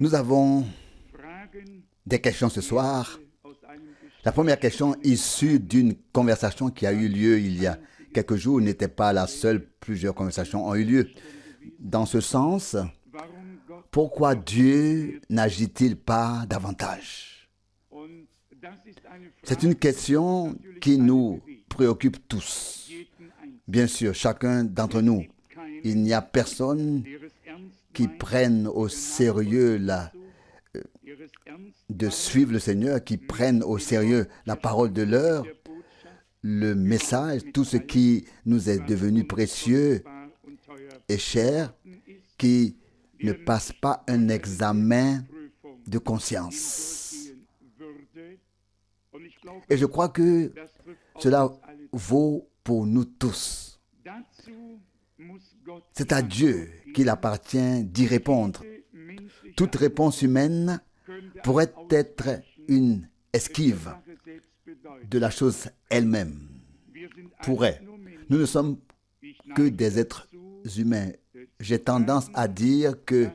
Nous avons des questions ce soir. La première question issue d'une conversation qui a eu lieu il y a quelques jours n'était pas la seule. Plusieurs conversations ont eu lieu. Dans ce sens, pourquoi Dieu n'agit-il pas davantage? C'est une question qui nous préoccupe tous. Bien sûr, chacun d'entre nous. Il n'y a personne qui prenne au sérieux de suivre le Seigneur, qui prenne au sérieux la parole de l'heure, le message, tout ce qui nous est devenu précieux et cher, qui ne passe pas un examen de conscience. Et je crois que cela vaut pour nous tous. C'est à Dieu qu'il appartient d'y répondre. Toute réponse humaine pourrait être une esquive de la chose elle-même. Pourrait. Nous ne sommes que des êtres humains. J'ai tendance à dire que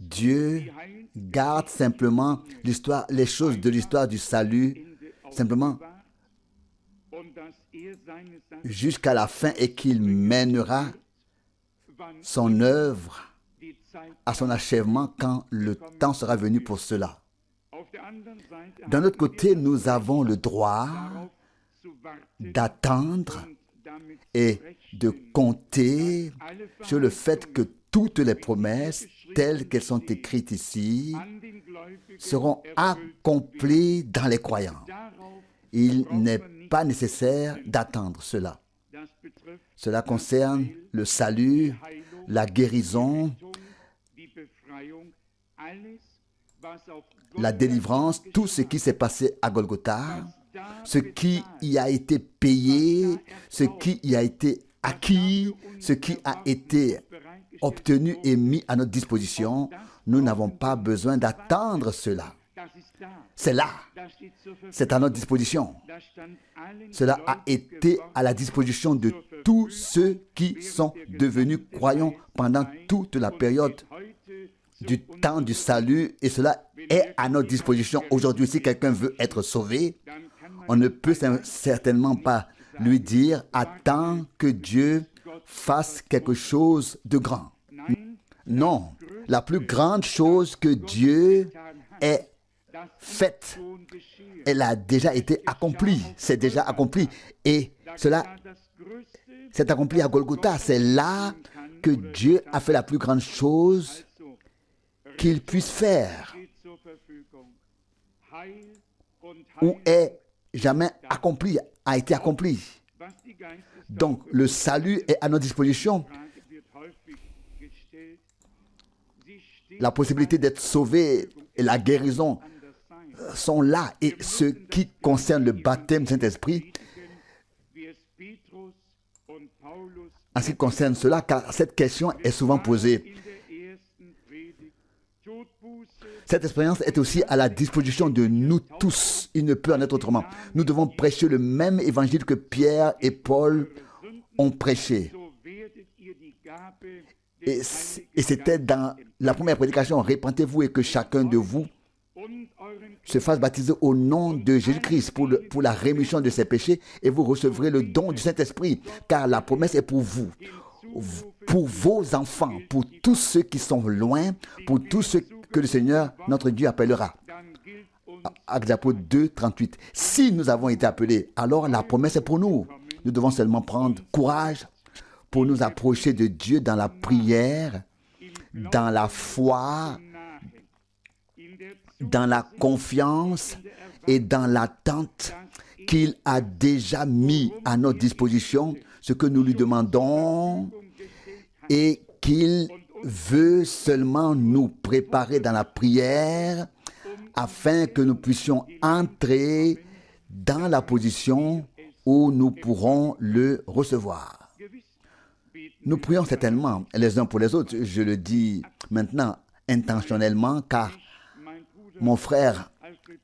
Dieu garde simplement les choses de l'histoire du salut, simplement jusqu'à la fin, et qu'il mènera son œuvre à son achèvement quand le temps sera venu pour cela. D'un autre côté, nous avons le droit d'attendre et de compter sur le fait que toutes les promesses, telles qu'elles sont écrites ici, seront accomplies dans les croyants. Il n'est pas nécessaire d'attendre cela. Cela concerne le salut, la guérison, la délivrance, tout ce qui s'est passé à Golgotha, ce qui y a été payé, ce qui y a été acquis, ce qui a été obtenu et mis à notre disposition. Nous n'avons pas besoin d'attendre cela. C'est là. C'est à notre disposition. Cela a été à la disposition de tous ceux qui sont devenus croyants pendant toute la période du temps du salut, et cela est à notre disposition aujourd'hui. Si quelqu'un veut être sauvé, on ne peut certainement pas lui dire « Attends que Dieu fasse quelque chose de grand ». Non, la plus grande chose que Dieu ait faite, elle a déjà été accomplie. C'est déjà accompli. Et cela s'est accompli à Golgotha. C'est là que Dieu a fait la plus grande chose qu'il puisse faire, ou est jamais accompli, a été accompli. Donc, le salut est à notre disposition. La possibilité d'être sauvé et la guérison sont là. Et ce qui concerne le baptême du Saint-Esprit, en ce qui concerne cela, car cette question est souvent posée. Cette expérience est aussi à la disposition de nous tous. Il ne peut en être autrement. Nous devons prêcher le même évangile que Pierre et Paul ont prêché. Et c'était dans la première prédication, répentez-vous et que chacun de vous se fasse baptiser au nom de Jésus-Christ pour la rémission de ses péchés, et vous recevrez le don du Saint-Esprit, car la promesse est pour vous, pour vos enfants, pour tous ceux qui sont loin, pour tous ceux que le Seigneur, notre Dieu, appellera. Actes des Apôtres 2, 38. Si nous avons été appelés, alors la promesse est pour nous. Nous devons seulement prendre courage pour nous approcher de Dieu dans la prière, dans la foi, dans la confiance et dans l'attente qu'il a déjà mis à notre disposition ce que nous lui demandons, et qu'il veut seulement nous préparer dans la prière afin que nous puissions entrer dans la position où nous pourrons le recevoir. Nous prions certainement les uns pour les autres. Je le dis maintenant intentionnellement, car mon frère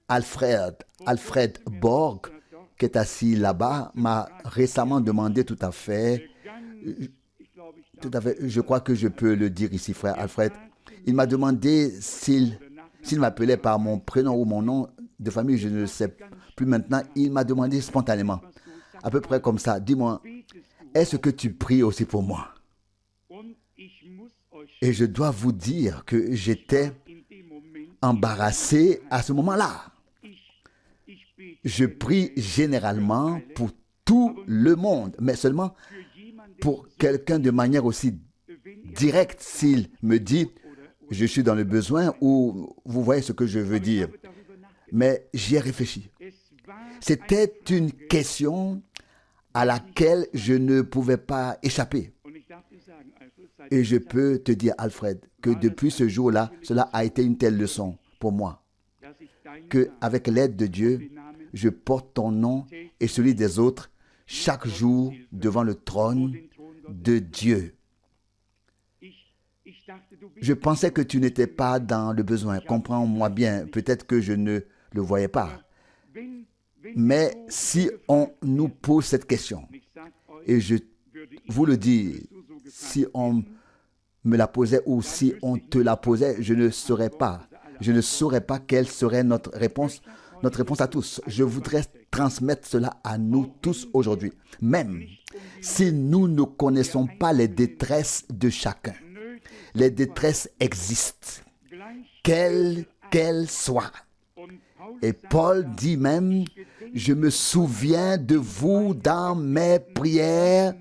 Alfred Borg, qui est assis là-bas, m'a récemment demandé tout à fait, Tout à fait. Je crois que je peux le dire ici, frère Alfred. Il m'a demandé s'il m'appelait par mon prénom ou mon nom de famille. Je ne le sais plus maintenant. Il m'a demandé spontanément, à peu près comme ça. Dis-moi, est-ce que tu pries aussi pour moi? Et je dois vous dire que j'étais embarrassé à ce moment-là. Je prie généralement pour tout le monde, mais seulement pour quelqu'un de manière aussi directe. S'il me dit, je suis dans le besoin, ou vous voyez ce que je veux dire. Mais j'y ai réfléchi. C'était une question à laquelle je ne pouvais pas échapper. Et je peux te dire, Alfred, que depuis ce jour-là, cela a été une telle leçon pour moi, qu'avec l'aide de Dieu, je porte ton nom et celui des autres chaque jour devant le trône de Dieu. Je pensais que tu n'étais pas dans le besoin. Comprends-moi bien, peut-être que je ne le voyais pas. Mais si on nous pose cette question, et je vous le dis, si on me la posait ou si on te la posait, je ne saurais pas. Je ne saurais pas quelle serait notre réponse à tous. Je voudrais transmettre cela à nous tous aujourd'hui. Même si nous ne connaissons pas les détresses de chacun, les détresses existent, quelles qu'elles soient. Et Paul dit même, je me souviens de vous dans mes prières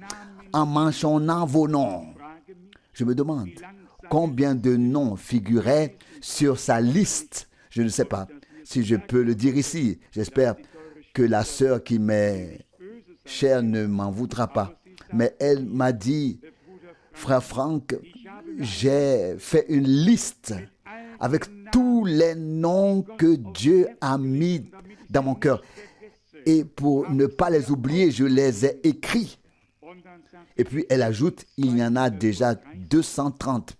en mentionnant vos noms. Je me demande combien de noms figuraient sur sa liste. Je ne sais pas si je peux le dire ici. J'espère que la sœur qui m'est chère ne m'en voudra pas. Mais elle m'a dit, frère Franck, j'ai fait une liste avec tous les noms que Dieu a mis dans mon cœur. Et pour ne pas les oublier, je les ai écrits. Et puis elle ajoute, il y en a déjà 230.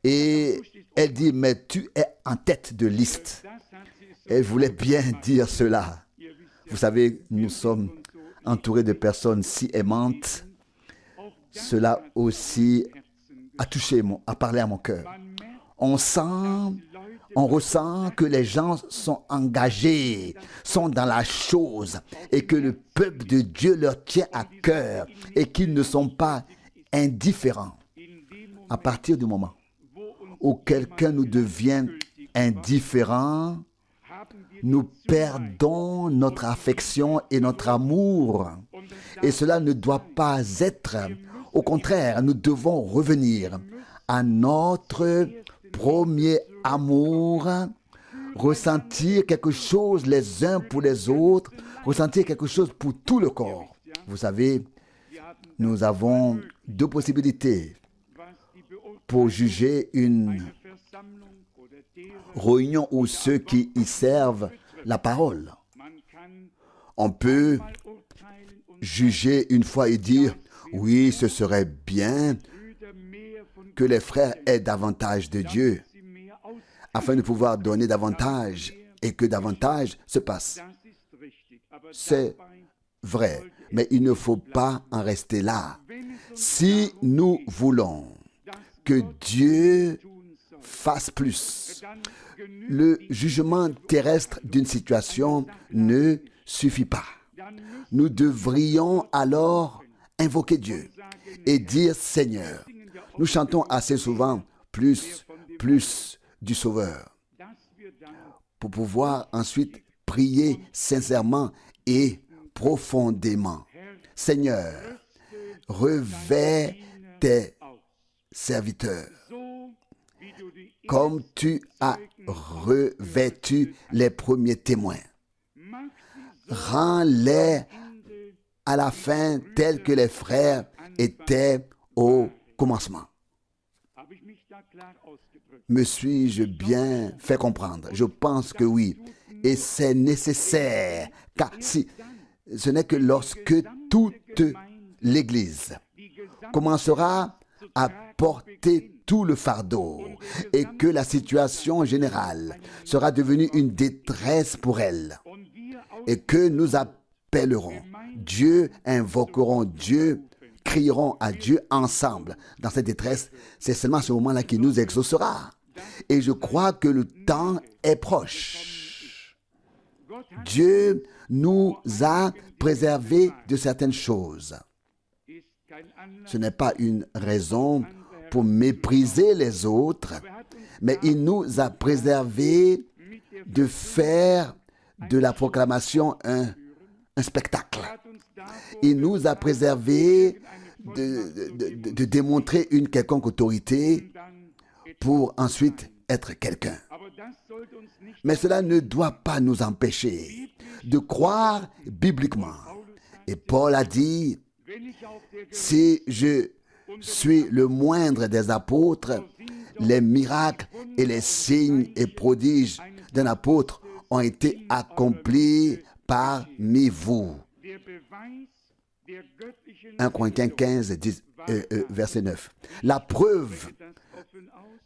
Et elle dit, mais tu es en tête de liste. Elle voulait bien dire cela. Vous savez, nous sommes entourés de personnes si aimantes. Cela aussi a parlé à mon cœur. On ressent que les gens sont engagés, sont dans la chose et que le peuple de Dieu leur tient à cœur et qu'ils ne sont pas indifférents. À partir du moment où quelqu'un nous devient indifférent, nous perdons notre affection et notre amour. Et cela ne doit pas être. Au contraire, nous devons revenir à notre premier amour, ressentir quelque chose les uns pour les autres, ressentir quelque chose pour tout le corps. Vous savez, nous avons deux possibilités pour juger une réunion ou ceux qui y servent la parole. On peut juger une fois et dire, oui, ce serait bien que les frères aient davantage de Dieu, afin de pouvoir donner davantage et que davantage se passe. C'est vrai, mais il ne faut pas en rester là. Si nous voulons que Dieu fasse plus, le jugement terrestre d'une situation ne suffit pas. Nous devrions alors invoquer Dieu et dire, Seigneur, nous chantons assez souvent plus du Sauveur pour pouvoir ensuite prier sincèrement et profondément. Seigneur, revêt tes serviteurs comme tu as revêtu les premiers témoins. Rends-les à la fin tels que les frères étaient au commencement. Me suis-je bien fait comprendre? Je pense que oui. Et c'est nécessaire, car si ce n'est que lorsque toute l'Église commencera à porter tout le fardeau et que la situation générale sera devenue une détresse pour elle et que nous appellerons Dieu, invoquerons Dieu crierons à Dieu ensemble dans cette détresse, c'est seulement à ce moment-là qu'il nous exaucera. Et je crois que le temps est proche. Dieu nous a préservés de certaines choses. Ce n'est pas une raison pour mépriser les autres, mais il nous a préservés de faire de la proclamation un spectacle. Il nous a préservés de démontrer une quelconque autorité pour ensuite être quelqu'un. Mais cela ne doit pas nous empêcher de croire bibliquement. Et Paul a dit, si je suis le moindre des apôtres, les miracles et les signes et prodiges d'un apôtre ont été accomplis parmi vous. 1 Corinthiens 15, verset 9. La preuve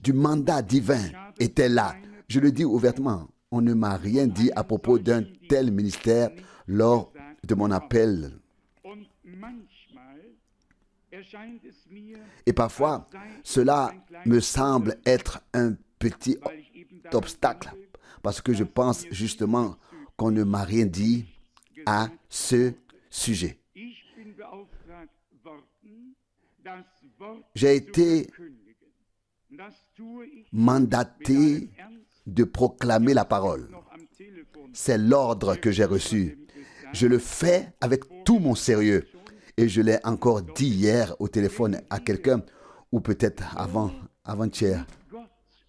du mandat divin était là. Je le dis ouvertement, on ne m'a rien dit à propos d'un tel ministère lors de mon appel. Et parfois, cela me semble être un petit obstacle, parce que je pense justement qu'on ne m'a rien dit à ce sujet. J'ai été mandaté de proclamer la parole. C'est l'ordre que j'ai reçu. Je le fais avec tout mon sérieux. Et je l'ai encore dit hier au téléphone à quelqu'un, ou peut-être avant-hier,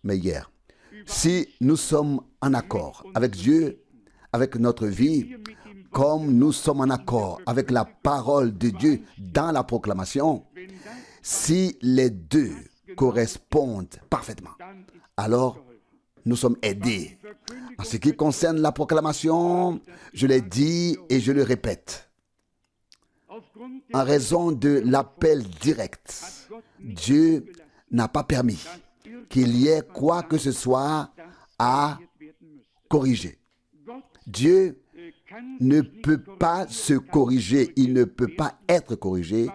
mais hier. Si nous sommes en accord avec Dieu, avec notre vie, comme nous sommes en accord avec la parole de Dieu dans la proclamation, si les deux correspondent parfaitement, alors nous sommes aidés. En ce qui concerne la proclamation, je l'ai dit et je le répète. En raison de l'appel direct, Dieu n'a pas permis qu'il y ait quoi que ce soit à corriger. Dieu ne peut pas se corriger, il ne peut pas être corrigé.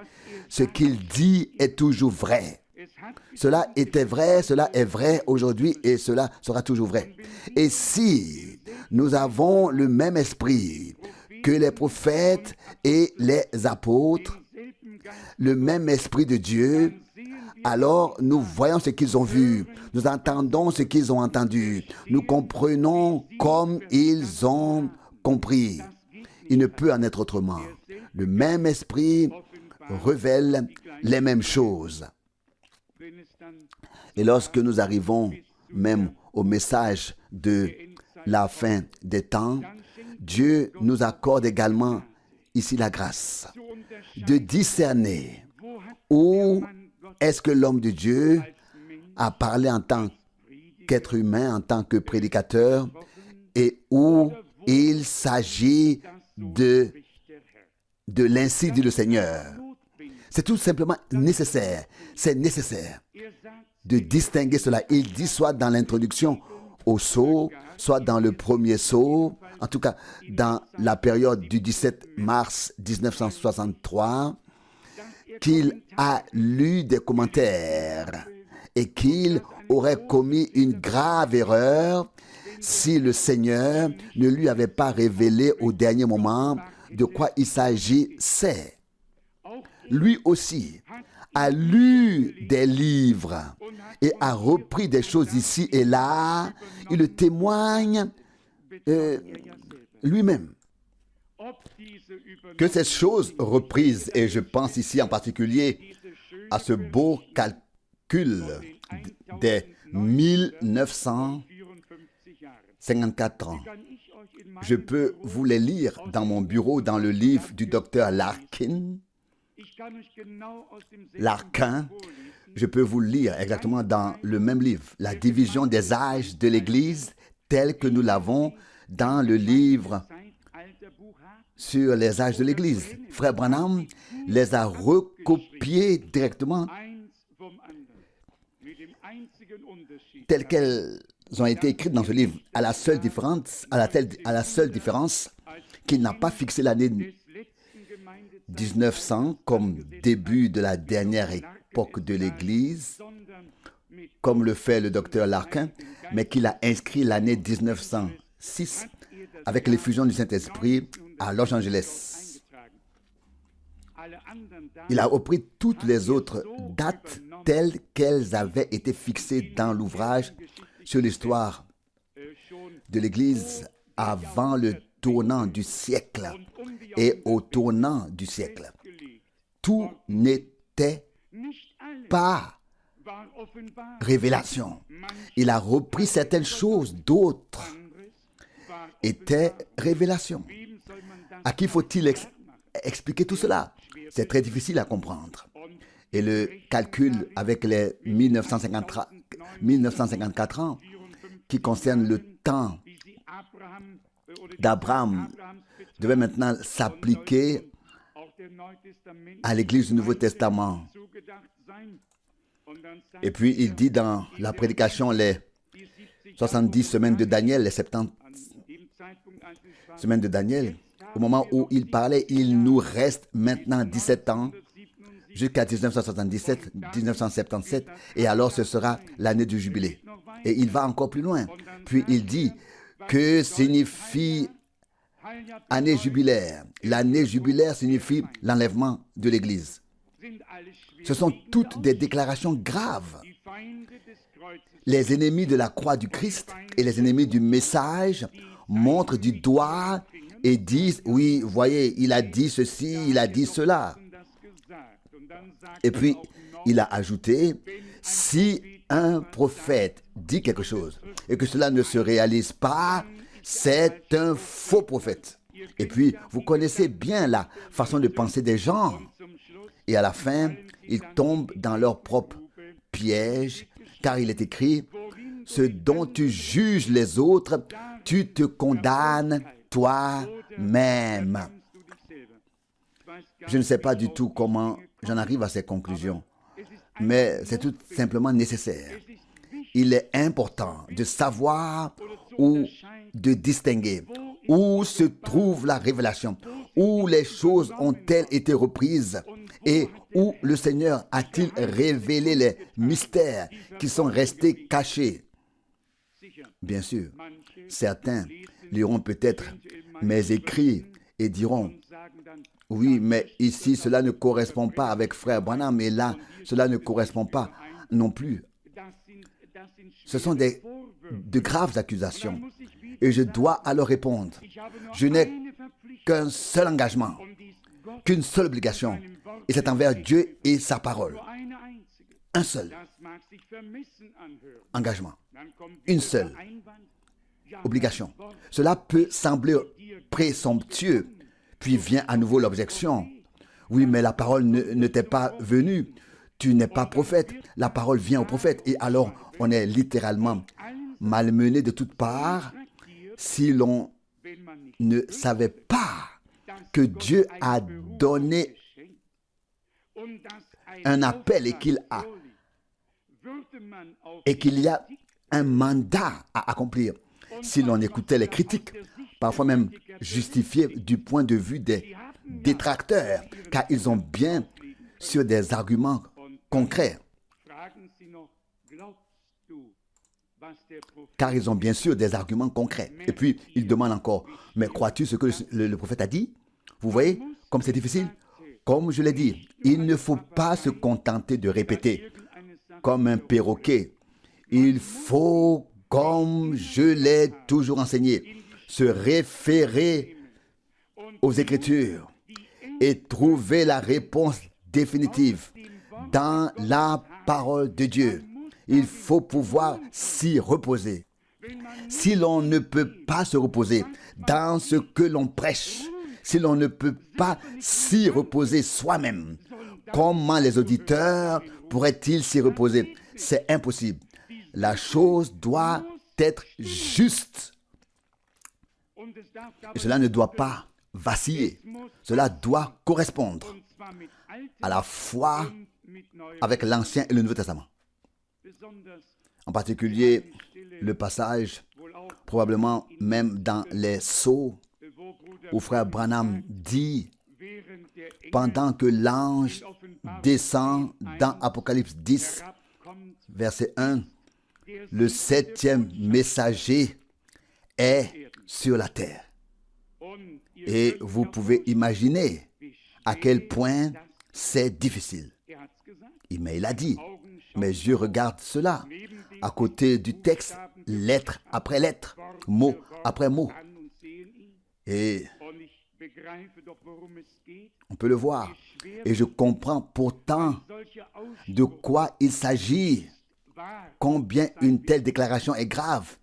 Ce qu'il dit est toujours vrai. Cela était vrai, cela est vrai aujourd'hui et cela sera toujours vrai. Et si nous avons le même esprit que les prophètes et les apôtres, le même esprit de Dieu, alors nous voyons ce qu'ils ont vu, nous entendons ce qu'ils ont entendu, nous comprenons comme ils ont compris. Il ne peut en être autrement. Le même esprit révèle les mêmes choses. Et lorsque nous arrivons même au message de la fin des temps, Dieu nous accorde également ici la grâce de discerner où est-ce que l'homme de Dieu a parlé en tant qu'être humain, en tant que prédicateur, et où il s'agit de l'ainsi dit le Seigneur. C'est tout simplement nécessaire. C'est nécessaire de distinguer cela. Il dit soit dans l'introduction au sceau, soit dans le premier sceau, en tout cas dans la période du 17 mars 1963, qu'il a lu des commentaires et qu'il aurait commis une grave erreur si le Seigneur ne lui avait pas révélé au dernier moment de quoi il s'agissait. Lui aussi a lu des livres et a repris des choses ici et là. Il le témoigne lui-même. Que ces choses reprises, et je pense ici en particulier à ce beau calcul des 1954 ans, je peux vous les lire dans mon bureau, dans le livre du docteur Larkin. Larkin, je peux vous le lire exactement dans le même livre, La division des âges de l'Église, telle que nous l'avons dans le livre sur les âges de l'Église. Frère Branham les a recopiés directement telles qu'elles ont été écrites dans ce livre, à la seule différence qu'il n'a pas fixé l'année 1900 comme début de la dernière époque de l'Église, comme le fait le docteur Larkin, mais qu'il a inscrit l'année 1906 avec l'effusion du Saint-Esprit à Los Angeles. Il a repris toutes les autres dates telles qu'elles avaient été fixées dans l'ouvrage sur l'histoire de l'Église avant le tournant du siècle et au tournant du siècle. Tout n'était pas révélation. Il a repris certaines choses, d'autres étaient révélation. À qui faut-il expliquer tout cela? C'est très difficile à comprendre. Et le calcul avec les 1954 ans qui concerne le temps d'Abraham devait maintenant s'appliquer à l'Église du Nouveau Testament. Et puis il dit dans la prédication les 70 semaines de Daniel, les 70 semaines de Daniel, au moment où il parlait, il nous reste maintenant 17 ans jusqu'à 1977, 1977, et alors ce sera l'année du jubilé. Et il va encore plus loin. Puis il dit, que signifie année jubilaire? L'année jubilaire signifie l'enlèvement de l'Église. Ce sont toutes des déclarations graves. Les ennemis de la croix du Christ et les ennemis du message montrent du doigt et disent, oui, voyez, il a dit ceci, il a dit cela. Et puis, il a ajouté, si un prophète dit quelque chose et que cela ne se réalise pas, c'est un faux prophète. Et puis, vous connaissez bien la façon de penser des gens. Et à la fin, ils tombent dans leur propre piège, car il est écrit, ce dont tu juges les autres, tu te condamnes toi-même. Je ne sais pas du tout comment j'en arrive à ces conclusions, mais c'est tout simplement nécessaire. Il est important de savoir ou de distinguer où se trouve la révélation, où les choses ont-elles été reprises et où le Seigneur a-t-il révélé les mystères qui sont restés cachés. Bien sûr, certains liront peut-être mes écrits et diront, oui, mais ici, cela ne correspond pas avec Frère Branham, et là, cela ne correspond pas non plus. Ce sont de graves accusations, et je dois alors répondre. Je n'ai qu'un seul engagement, qu'une seule obligation, et c'est envers Dieu et sa parole. Un seul engagement, une seule obligation. Cela peut sembler présomptueux, puis vient à nouveau l'objection. Oui, mais la parole ne t'est pas venue. Tu n'es pas prophète. La parole vient au prophète. Et alors, on est littéralement malmené de toutes parts si l'on ne savait pas que Dieu a donné un appel et qu'il y a un mandat à accomplir. Si l'on écoutait les critiques, parfois même justifiées du point de vue des détracteurs, car ils ont bien sur des arguments concrets. Car ils ont bien sûr des arguments concrets. Et puis, ils demandent encore, mais crois-tu ce que le prophète a dit? Vous voyez, comme c'est difficile? Comme je l'ai dit, il ne faut pas se contenter de répéter comme un perroquet. Il faut, comme je l'ai toujours enseigné, se référer aux Écritures et trouver la réponse définitive dans la parole de Dieu. Il faut pouvoir s'y reposer. Si l'on ne peut pas se reposer dans ce que l'on prêche, si l'on ne peut pas s'y reposer soi-même, comment les auditeurs pourraient-ils s'y reposer? C'est impossible. La chose doit être juste. Et cela ne doit pas vaciller. Cela doit correspondre à la foi avec l'Ancien et le Nouveau Testament. En particulier, le passage, probablement même dans les sceaux, où Frère Branham dit pendant que l'ange descend dans Apocalypse 10, verset 1, le septième messager est sur la terre. Et vous pouvez imaginer à quel point c'est difficile. Mais il a dit, mes yeux regardent cela, à côté du texte, lettre après lettre, mot après mot. Et on peut le voir. Et je comprends pourtant de quoi il s'agit, combien une telle déclaration est grave.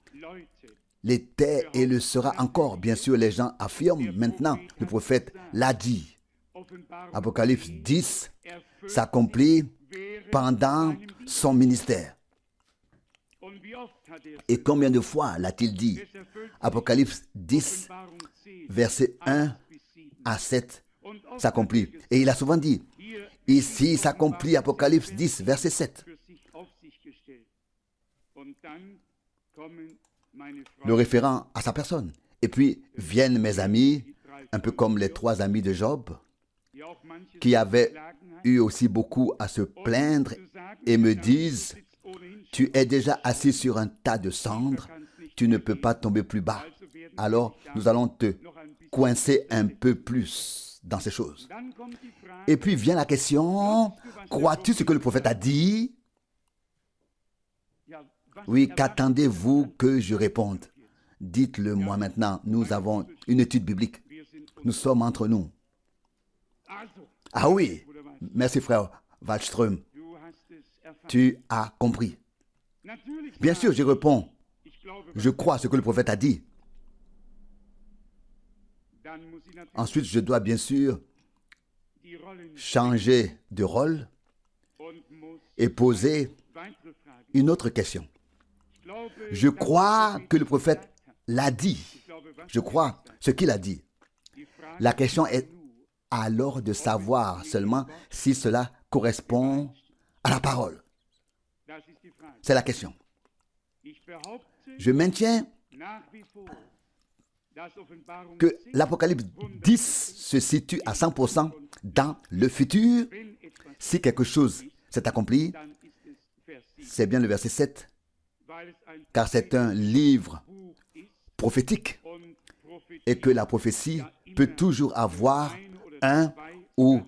L'était et le sera encore. Bien sûr, les gens affirment maintenant, le prophète l'a dit. Apocalypse 10 s'accomplit pendant son ministère. Et combien de fois l'a-t-il dit? Apocalypse 10, versets 1 à 7 s'accomplit. Et il a souvent dit, ici s'accomplit Apocalypse 10, verset 7. Le référent à sa personne. Et puis viennent mes amis, un peu comme les 3 amis de Job, qui avaient eu aussi beaucoup à se plaindre et me disent, tu es déjà assis sur un tas de cendres, tu ne peux pas tomber plus bas. Alors nous allons te coincer un peu plus dans ces choses. Et puis vient la question, crois-tu ce que le prophète a dit? Oui, qu'attendez-vous que je réponde? Dites-le moi maintenant, nous avons une étude biblique. Nous sommes entre nous. Ah oui, merci frère Wallström. Tu as compris. Bien sûr, je réponds. Je crois ce que le prophète a dit. Ensuite, je dois bien sûr changer de rôle et poser une autre question. Je crois que le prophète l'a dit. Je crois ce qu'il a dit. La question est alors de savoir seulement si cela correspond à la parole. C'est la question. Je maintiens que l'Apocalypse 10 se situe à 100% dans le futur. Si quelque chose s'est accompli, c'est bien le verset 7, car c'est un livre prophétique et que la prophétie peut toujours avoir un ou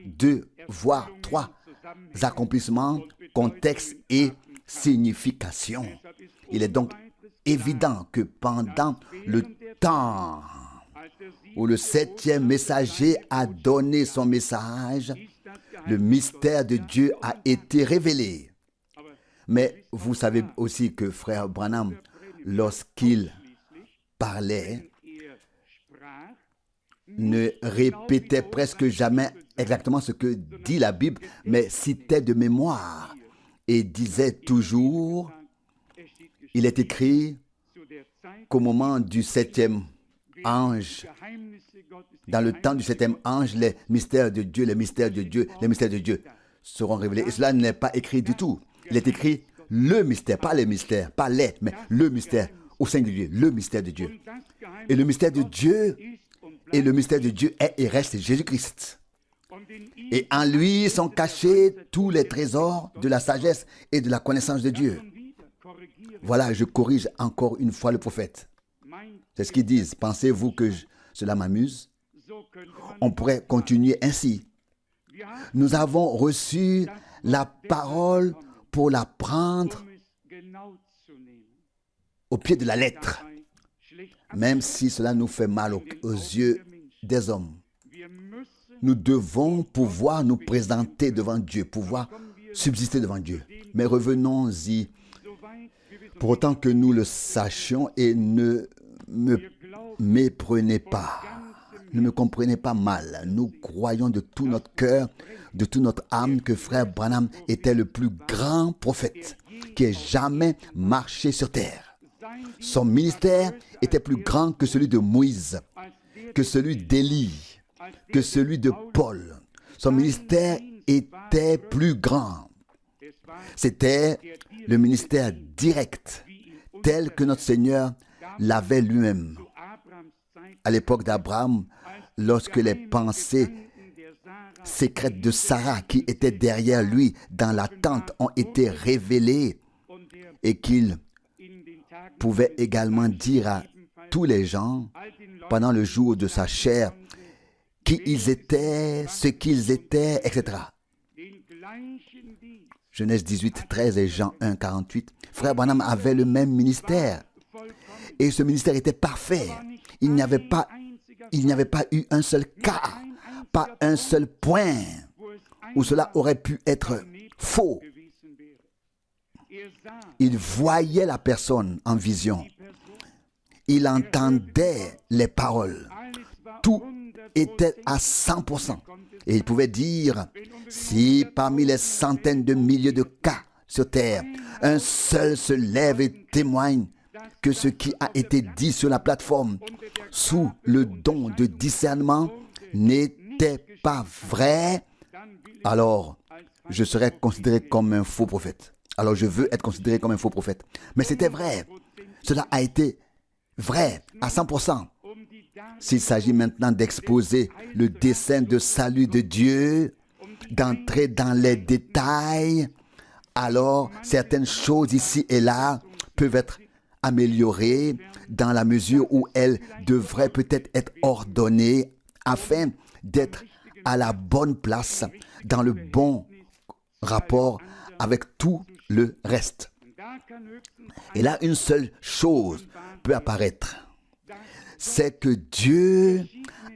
deux, voire 3 accomplissements, contexte et signification. Il est donc évident que pendant le temps où le septième messager a donné son message, le mystère de Dieu a été révélé. Mais vous savez aussi que frère Branham, lorsqu'il parlait, ne répétait presque jamais exactement ce que dit la Bible, mais citait de mémoire et disait toujours, il est écrit qu'au moment du septième ange, dans le temps du septième ange, les mystères de Dieu, les mystères de Dieu, les mystères de Dieu seront révélés. Et cela n'est pas écrit du tout. Il est écrit le mystère, pas les mystères, pas les, mais le mystère au singulier, le mystère de Dieu. Et le mystère de Dieu, est et reste Jésus-Christ. Et en lui sont cachés tous les trésors de la sagesse et de la connaissance de Dieu. Voilà, je corrige encore une fois le prophète. C'est ce qu'ils disent. Pensez-vous que cela m'amuse? On pourrait continuer ainsi. Nous avons reçu la parole pour la prendre au pied de la lettre, même si cela nous fait mal aux yeux des hommes. Nous devons pouvoir nous présenter devant Dieu, pouvoir subsister devant Dieu. Mais revenons-y, pour autant que nous le sachions, et ne me méprenez pas, ne me comprenez pas mal. Nous croyons de tout notre cœur, de toute notre âme, que frère Branham était le plus grand prophète qui ait jamais marché sur terre. Son ministère était plus grand que celui de Moïse, que celui d'Élie, que celui de Paul. Son ministère était plus grand. C'était le ministère direct, tel que notre Seigneur l'avait lui-même. À l'époque d'Abraham, lorsque les pensées secrètes de Sarah qui étaient derrière lui dans la tente ont été révélées et qu'il pouvait également dire à tous les gens pendant le jour de sa chair qui ils étaient, ce qu'ils étaient, etc. Genèse 18, 13 et Jean 1, 48. Frère Branham avait le même ministère et ce ministère était parfait. Il n'y avait pas eu un seul cas, pas un seul point où cela aurait pu être faux. Il voyait la personne en vision. Il entendait les paroles. Tout était à 100%. Et il pouvait dire, si parmi les centaines de milliers de cas sur terre, un seul se lève et témoigne que ce qui a été dit sur la plateforme sous le don de discernement n'était pas vrai, alors je serais considéré comme un faux prophète. Alors je veux être considéré comme un faux prophète. Mais c'était vrai. Cela a été vrai à 100%. S'il s'agit maintenant d'exposer le dessein de salut de Dieu, d'entrer dans les détails, alors certaines choses ici et là peuvent être améliorées dans la mesure où elles devraient peut-être être ordonnées afin d'être à la bonne place, dans le bon rapport avec tout le reste. Et là, une seule chose peut apparaître. C'est que Dieu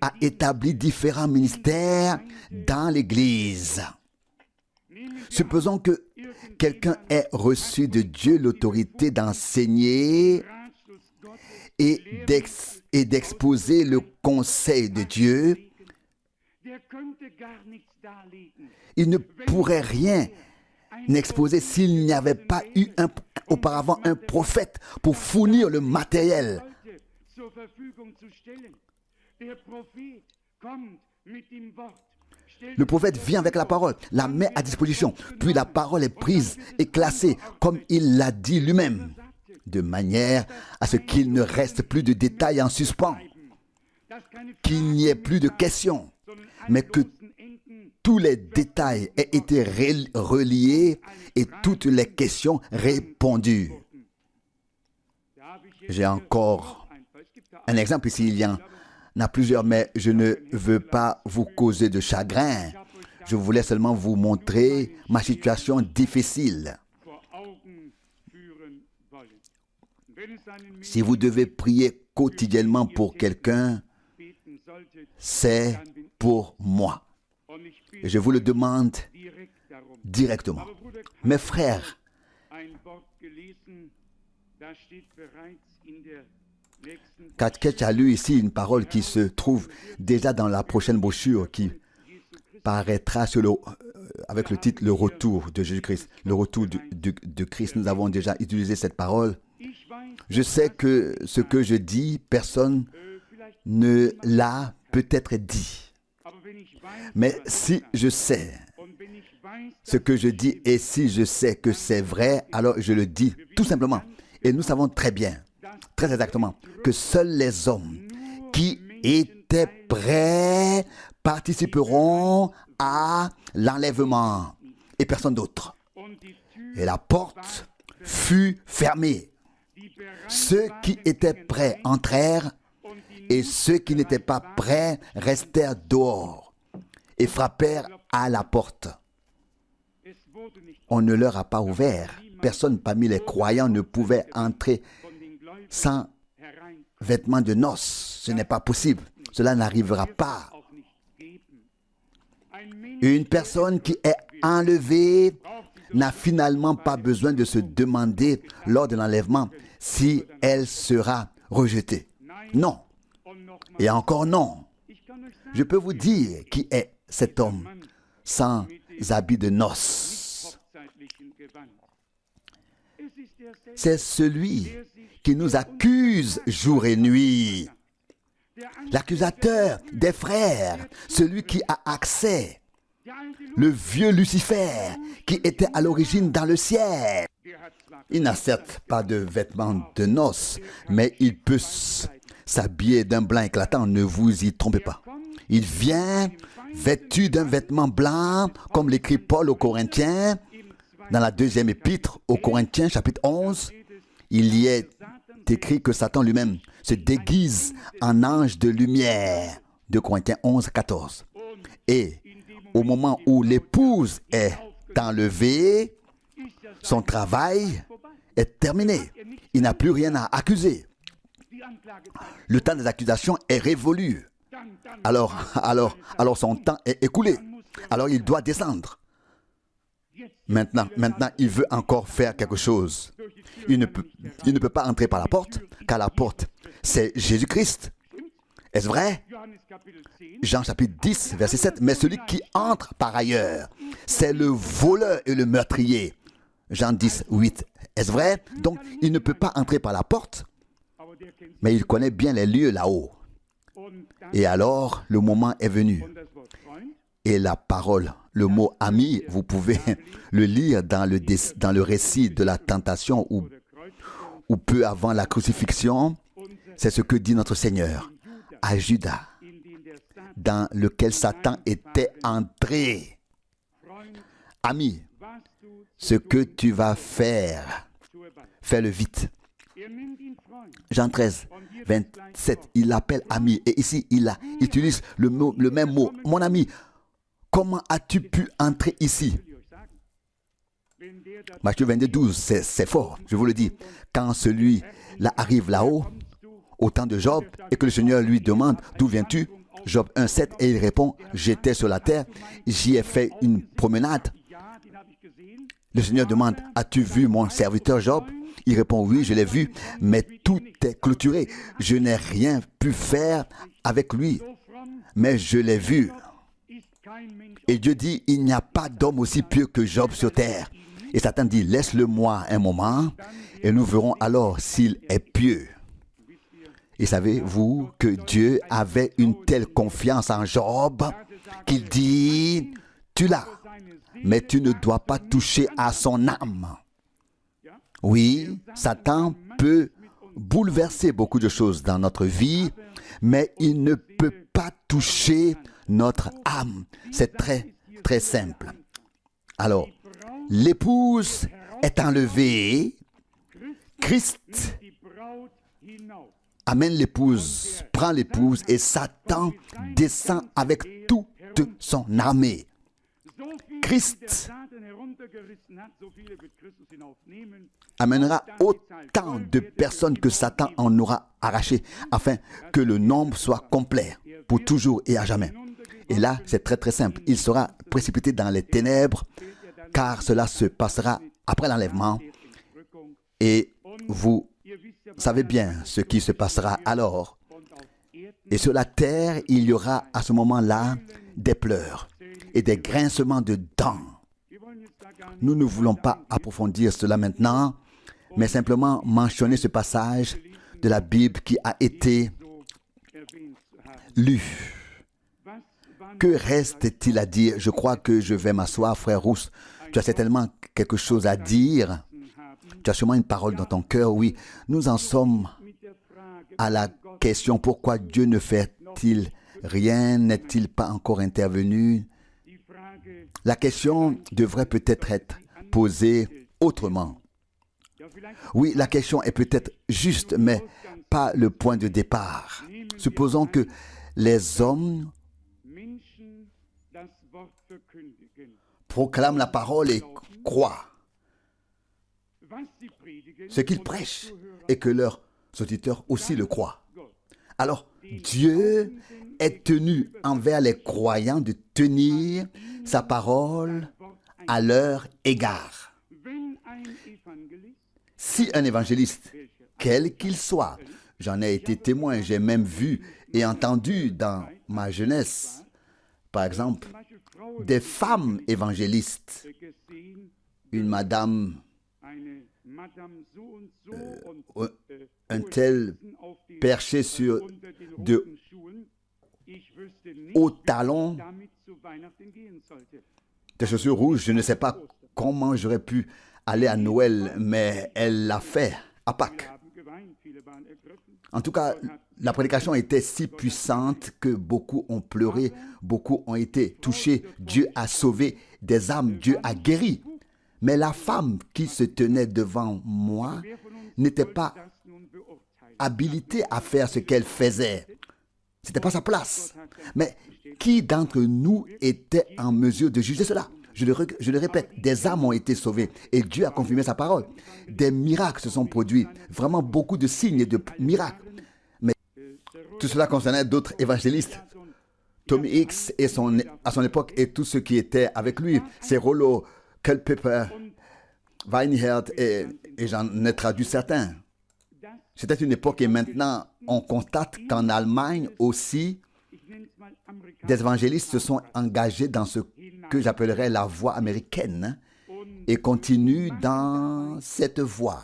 a établi différents ministères dans l'Église. Supposons que quelqu'un ait reçu de Dieu l'autorité d'enseigner et d'exposer le conseil de Dieu. Il ne pourrait rien n'exposer s'il n'y avait pas eu auparavant un prophète pour fournir le matériel. Le prophète vient avec la parole, la met à disposition, puis la parole est prise et classée comme il l'a dit lui-même, de manière à ce qu'il ne reste plus de détails en suspens, qu'il n'y ait plus de questions, mais que tous les détails aient été reliés et toutes les questions répondues. J'ai encore un exemple ici, il y en a plusieurs, mais je ne veux pas vous causer de chagrin. Je voulais seulement vous montrer ma situation difficile. Si vous devez prier quotidiennement pour quelqu'un, c'est pour moi. Et je vous le demande directement. Mes frères, Katkech a lu ici une parole qui se trouve déjà dans la prochaine brochure qui paraîtra avec le titre « Le retour de Jésus-Christ ». Le retour de Christ, nous avons déjà utilisé cette parole. Je sais que ce que je dis, personne ne l'a peut-être dit. Mais si je sais ce que je dis et si je sais que c'est vrai, alors je le dis tout simplement. Et nous savons très bien, très exactement, que seuls les hommes qui étaient prêts participeront à l'enlèvement et personne d'autre. Et la porte fut fermée. Ceux qui étaient prêts entrèrent et ceux qui n'étaient pas prêts restèrent dehors et frappèrent à la porte. On ne leur a pas ouvert. Personne parmi les croyants ne pouvait entrer sans vêtements de noces. Ce n'est pas possible. Cela n'arrivera pas. Une personne qui est enlevée n'a finalement pas besoin de se demander lors de l'enlèvement si elle sera rejetée. Non. Et encore non. Je peux vous dire qui est cet homme sans habit de noces. C'est celui qui nous accuse jour et nuit. L'accusateur des frères, celui qui a accès, le vieux Lucifer qui était à l'origine dans le ciel. Il n'a certes pas de vêtements de noces, mais il peut s'habiller d'un blanc éclatant, ne vous y trompez pas. Il vient vêtus d'un vêtement blanc, comme l'écrit Paul aux Corinthiens, dans la deuxième épître aux Corinthiens, chapitre 11, il y est écrit que Satan lui-même se déguise en ange de lumière. 2 Corinthiens 11, 14. Et au moment où l'épouse est enlevée, son travail est terminé. Il n'a plus rien à accuser. Le temps des accusations est révolu. Alors son temps est écoulé. Alors il doit descendre. Maintenant, il veut encore faire quelque chose. Il ne peut pas entrer par la porte, car la porte, c'est Jésus-Christ. Est-ce vrai? Jean chapitre 10, verset 7. Mais celui qui entre par ailleurs, c'est le voleur et le meurtrier. Jean 10, 8. Est-ce vrai? Donc, il ne peut pas entrer par la porte, mais il connaît bien les lieux là-haut. Et alors, le moment est venu. Et la parole, le mot ami, vous pouvez le lire dans le récit de la tentation ou peu avant la crucifixion. C'est ce que dit notre Seigneur à Judas, dans lequel Satan était entré. Ami, ce que tu vas faire, fais-le vite. Jean 13, 27, il l'appelle ami. Et ici, il utilise le même mot. Mon ami, comment as-tu pu entrer ici? Matthieu 22, 12, c'est fort, je vous le dis. Quand celui-là arrive là-haut, au temps de Job, et que le Seigneur lui demande, d'où viens-tu? Job 1, 7, et il répond, j'étais sur la terre, j'y ai fait une promenade. Le Seigneur demande, as-tu vu mon serviteur Job? Il répond, oui, je l'ai vu, mais tout est clôturé. Je n'ai rien pu faire avec lui, mais je l'ai vu. Et Dieu dit, il n'y a pas d'homme aussi pieux que Job sur terre. Et Satan dit, laisse-le-moi un moment, et nous verrons alors s'il est pieux. Et savez-vous que Dieu avait une telle confiance en Job qu'il dit, tu l'as, mais tu ne dois pas toucher à son âme. Oui, Satan peut bouleverser beaucoup de choses dans notre vie, mais il ne peut pas toucher notre âme. C'est très, très simple. Alors, l'épouse est enlevée, Christ amène l'épouse, prend l'épouse et Satan descend avec toute son armée. Christ amènera autant de personnes que Satan en aura arraché, afin que le nombre soit complet, pour toujours et à jamais. Et là, c'est très très simple. Il sera précipité dans les ténèbres, car cela se passera après l'enlèvement. Et vous savez bien ce qui se passera alors. Et sur la terre, il y aura à ce moment-là des pleurs et des grincements de dents. Nous ne voulons pas approfondir cela maintenant, mais simplement mentionner ce passage de la Bible qui a été lu. Que reste-t-il à dire? Je crois que je vais m'asseoir, frère Rousse. Tu as certainement quelque chose à dire. Tu as sûrement une parole dans ton cœur, oui. Nous en sommes à la question, pourquoi Dieu ne fait-il rien? N'est-il pas encore intervenu? La question devrait peut-être être posée autrement. Oui, la question est peut-être juste, mais pas le point de départ. Supposons que les hommes proclament la parole et croient ce qu'ils prêchent et que leurs auditeurs aussi le croient. Alors, Dieu est tenu envers les croyants de tenir sa parole à leur égard. Si un évangéliste, quel qu'il soit, j'en ai été témoin, j'ai même vu et entendu dans ma jeunesse, par exemple, des femmes évangélistes, une madame, un tel perché sur de hauts talons, des chaussures rouges, je ne sais pas comment j'aurais pu aller à Noël, mais elle l'a fait à Pâques. En tout cas, la prédication était si puissante que beaucoup ont pleuré, beaucoup ont été touchés. Dieu a sauvé des âmes, Dieu a guéri. Mais la femme qui se tenait devant moi n'était pas habilitée à faire ce qu'elle faisait. Ce n'était pas sa place. Mais qui d'entre nous était en mesure de juger cela? Je le répète, des âmes ont été sauvées et Dieu a confirmé sa parole. Des miracles se sont produits, vraiment beaucoup de signes et de miracles. Mais tout cela concernait d'autres évangélistes. Tommy Hicks à son époque et tous ceux qui étaient avec lui, c'est Rollo, Culpeper, Weinhardt et j'en ai traduit certains. C'était une époque et maintenant on constate qu'en Allemagne aussi, des évangélistes se sont engagés dans ce que j'appellerais la voie américaine et continuent dans cette voie.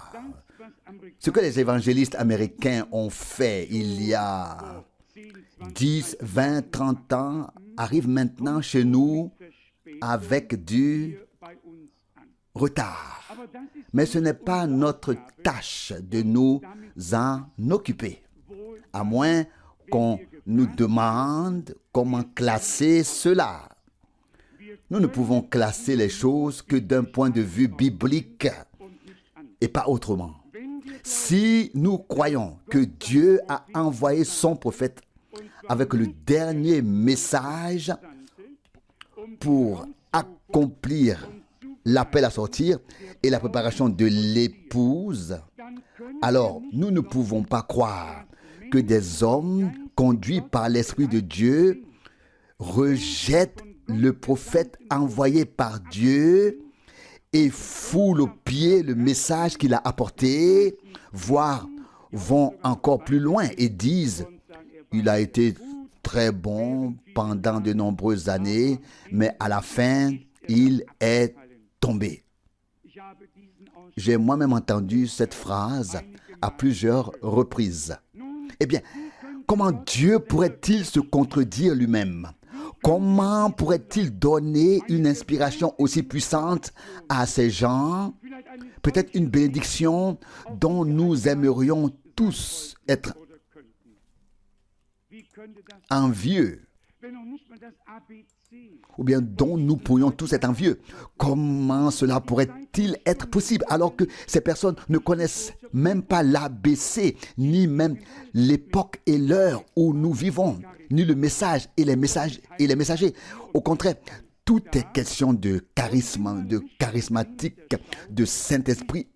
Ce que les évangélistes américains ont fait il y a 10, 20, 30 ans arrive maintenant chez nous avec du retard. Mais ce n'est pas notre tâche de nous en occuper, à moins qu'on nous demande comment classer cela. Nous ne pouvons classer les choses que d'un point de vue biblique et pas autrement. Si nous croyons que Dieu a envoyé son prophète avec le dernier message pour accomplir l'appel à sortir et la préparation de l'épouse, alors nous ne pouvons pas croire que des hommes conduits par l'Esprit de Dieu rejettent le prophète envoyé par Dieu et foulent aux pieds le « qu'il a apporté, voire vont encore plus loin et disent « Il a été très bon pendant de nombreuses années, mais à la fin, il est tombé. » J'ai moi-même entendu cette phrase à plusieurs reprises. Eh bien, comment Dieu pourrait-il se contredire lui-même? Comment pourrait-il donner une inspiration aussi puissante à ces gens? Peut-être une bénédiction dont nous aimerions tous être envieux, ou bien dont nous pourrions tous être envieux. Comment cela pourrait-il être possible alors que ces personnes ne connaissent même pas l'ABC, ni même l'époque et l'heure où nous vivons, ni le message et les messagers. Au contraire, tout est question de charisme, de charismatique, de Saint-Esprit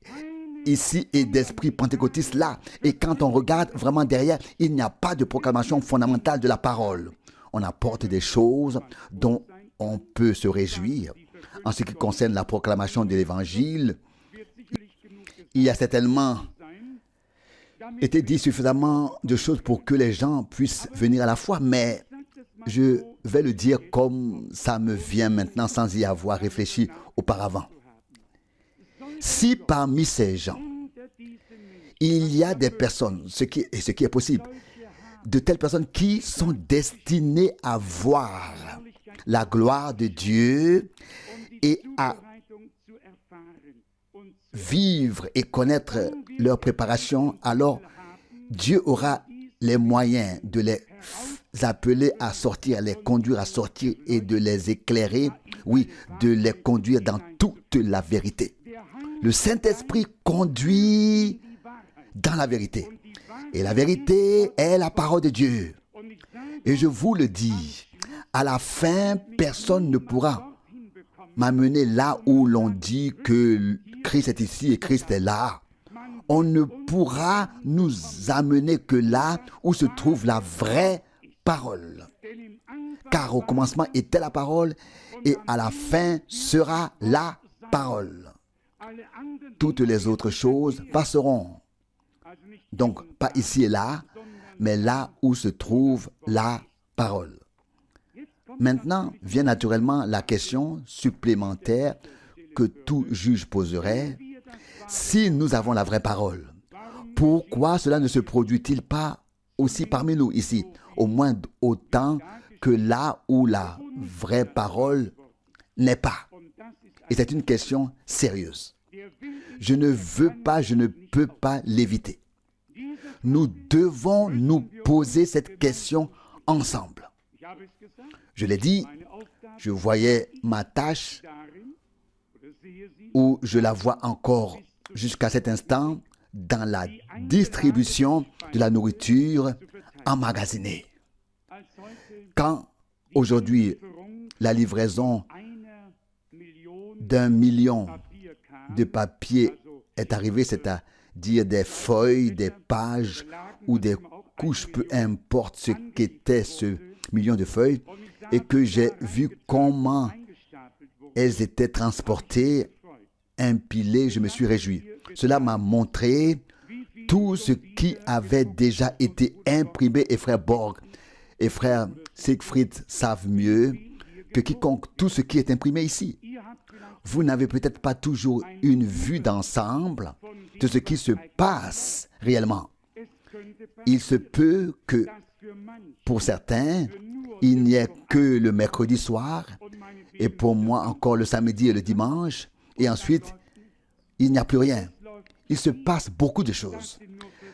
ici et d'esprit pentecôtiste là. Et quand on regarde vraiment derrière, il n'y a pas de proclamation fondamentale de la parole. On apporte des choses dont on peut se réjouir. En ce qui concerne la proclamation de l'Évangile, il y a certainement été dit suffisamment de choses pour que les gens puissent venir à la foi, mais je vais le dire comme ça me vient maintenant sans y avoir réfléchi auparavant. Si parmi ces gens, il y a des personnes, ce qui est possible, de telles personnes qui sont destinées à voir la gloire de Dieu et à vivre et connaître leur préparation, alors Dieu aura les moyens de les appeler à sortir, les conduire à sortir et de les éclairer, oui, de les conduire dans toute la vérité. Le Saint-Esprit conduit dans la vérité. Et la vérité est la parole de Dieu. Et je vous le dis, à la fin, personne ne pourra m'amener là où l'on dit que Christ est ici et Christ est là. On ne pourra nous amener que là où se trouve la vraie parole. Car au commencement était la parole et à la fin sera la parole. Toutes les autres choses passeront. Donc, pas ici et là, mais là où se trouve la parole. Maintenant, vient naturellement la question supplémentaire que tout juge poserait. Si nous avons la vraie parole, pourquoi cela ne se produit-il pas aussi parmi nous ici, au moins autant que là où la vraie parole n'est pas? Et c'est une question sérieuse. Je ne peux pas l'éviter. nous devons nous poser cette question ensemble. Je l'ai dit, je voyais ma tâche, où je la vois encore jusqu'à cet instant, dans la distribution de la nourriture emmagasinée. Quand aujourd'hui la livraison d'1 million de papiers est arrivée, c'est-à-dire des feuilles, des pages ou des couches, peu importe ce qu'était ce million de feuilles, et que j'ai vu comment elles étaient transportées, empilées, je me suis réjoui. Cela m'a montré tout ce qui avait déjà été imprimé, et frère Borg et frère Siegfried savent mieux que quiconque tout ce qui est imprimé ici. Vous n'avez peut-être pas toujours une vue d'ensemble de ce qui se passe réellement. Il se peut que, pour certains, il n'y ait que le mercredi soir, et pour moi encore le samedi et le dimanche, et ensuite, il n'y a plus rien. Il se passe beaucoup de choses.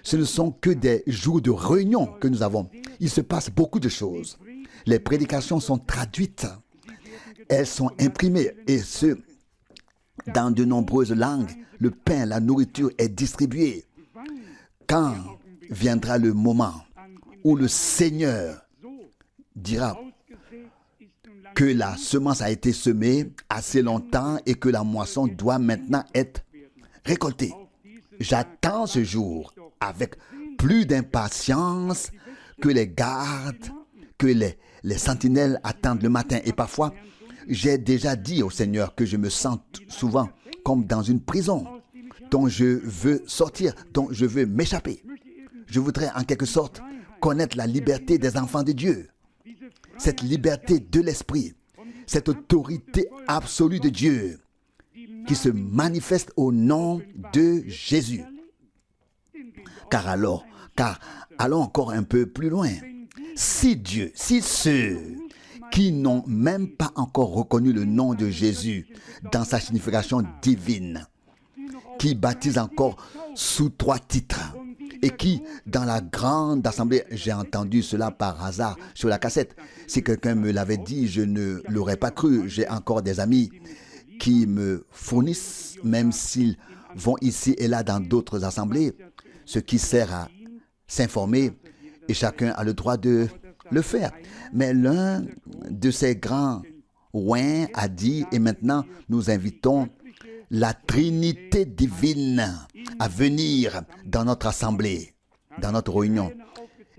Ce ne sont que des jours de réunion que nous avons. Il se passe beaucoup de choses. Les prédications sont traduites. Elles sont imprimées, et ce, dans de nombreuses langues. Le pain, la nourriture est distribuée. Quand viendra le moment où le Seigneur dira que la semence a été semée assez longtemps et que la moisson doit maintenant être récoltée. J'attends ce jour avec plus d'impatience que les gardes, que les sentinelles attendent le matin. Et parfois, j'ai déjà dit au Seigneur que je me sens souvent comme dans une prison dont je veux sortir, dont je veux m'échapper. Je voudrais en quelque sorte connaître la liberté des enfants de Dieu, cette liberté de l'esprit, cette autorité absolue de Dieu qui se manifeste au nom de Jésus. Car allons encore un peu plus loin. Si ceux qui n'ont même pas encore reconnu le nom de Jésus dans sa signification divine, qui baptisent encore sous 3 titres, et qui, dans la grande assemblée, j'ai entendu cela par hasard sur la cassette. Si quelqu'un me l'avait dit, je ne l'aurais pas cru. J'ai encore des amis qui me fournissent, même s'ils vont ici et là dans d'autres assemblées, ce qui sert à s'informer, et chacun a le droit de le faire. Mais l'un de ces grands ouins a dit, et maintenant nous invitons la Trinité divine à venir dans notre assemblée, dans notre réunion.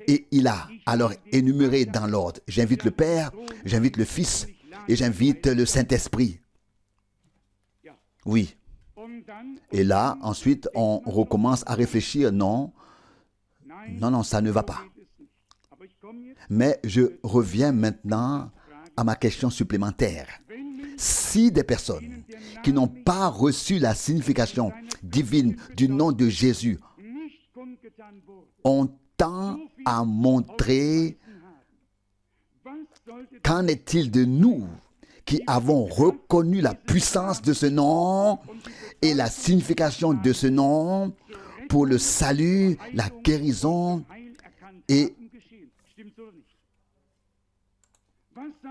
Et il a alors énuméré dans l'ordre. J'invite le Père, j'invite le Fils et j'invite le Saint-Esprit. Oui. Et là, ensuite, on recommence à réfléchir. Non, ça ne va pas. Mais je reviens maintenant à ma question supplémentaire. Si des personnes qui n'ont pas reçu la signification divine du nom de Jésus ont tant à montrer, qu'en est-il de nous qui avons reconnu la puissance de ce nom et la signification de ce nom pour le salut, la guérison et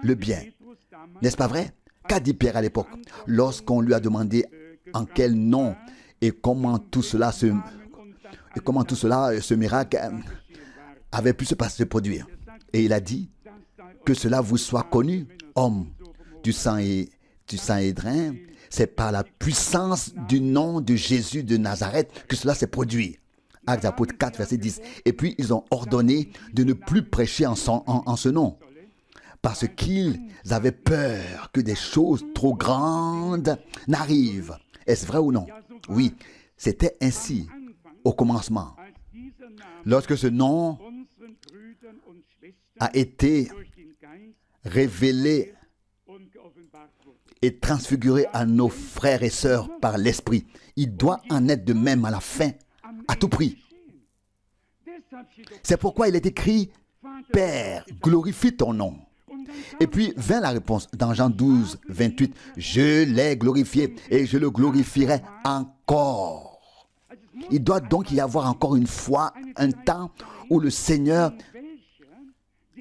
le bien? N'est-ce pas vrai? Qu'a dit Pierre à l'époque lorsqu'on lui a demandé en quel nom et comment tout cela, ce miracle avait pu se produire? Et il a dit que cela vous soit connu, hommes du sang et drain, c'est par la puissance du nom de Jésus de Nazareth que cela s'est produit. Actes des Apôtres 4, verset 10. Et puis ils ont ordonné de ne plus prêcher en ce nom, parce qu'ils avaient peur que des choses trop grandes n'arrivent. Est-ce vrai ou non? Oui, c'était ainsi au commencement. Lorsque ce nom a été révélé et transfiguré à nos frères et sœurs par l'Esprit, il doit en être de même à la fin, à tout prix. C'est pourquoi il est écrit « Père, glorifie ton nom ». Et puis vint la réponse dans Jean 12, 28. « Je l'ai glorifié et je le glorifierai encore. » Il doit donc y avoir encore une fois un temps où le Seigneur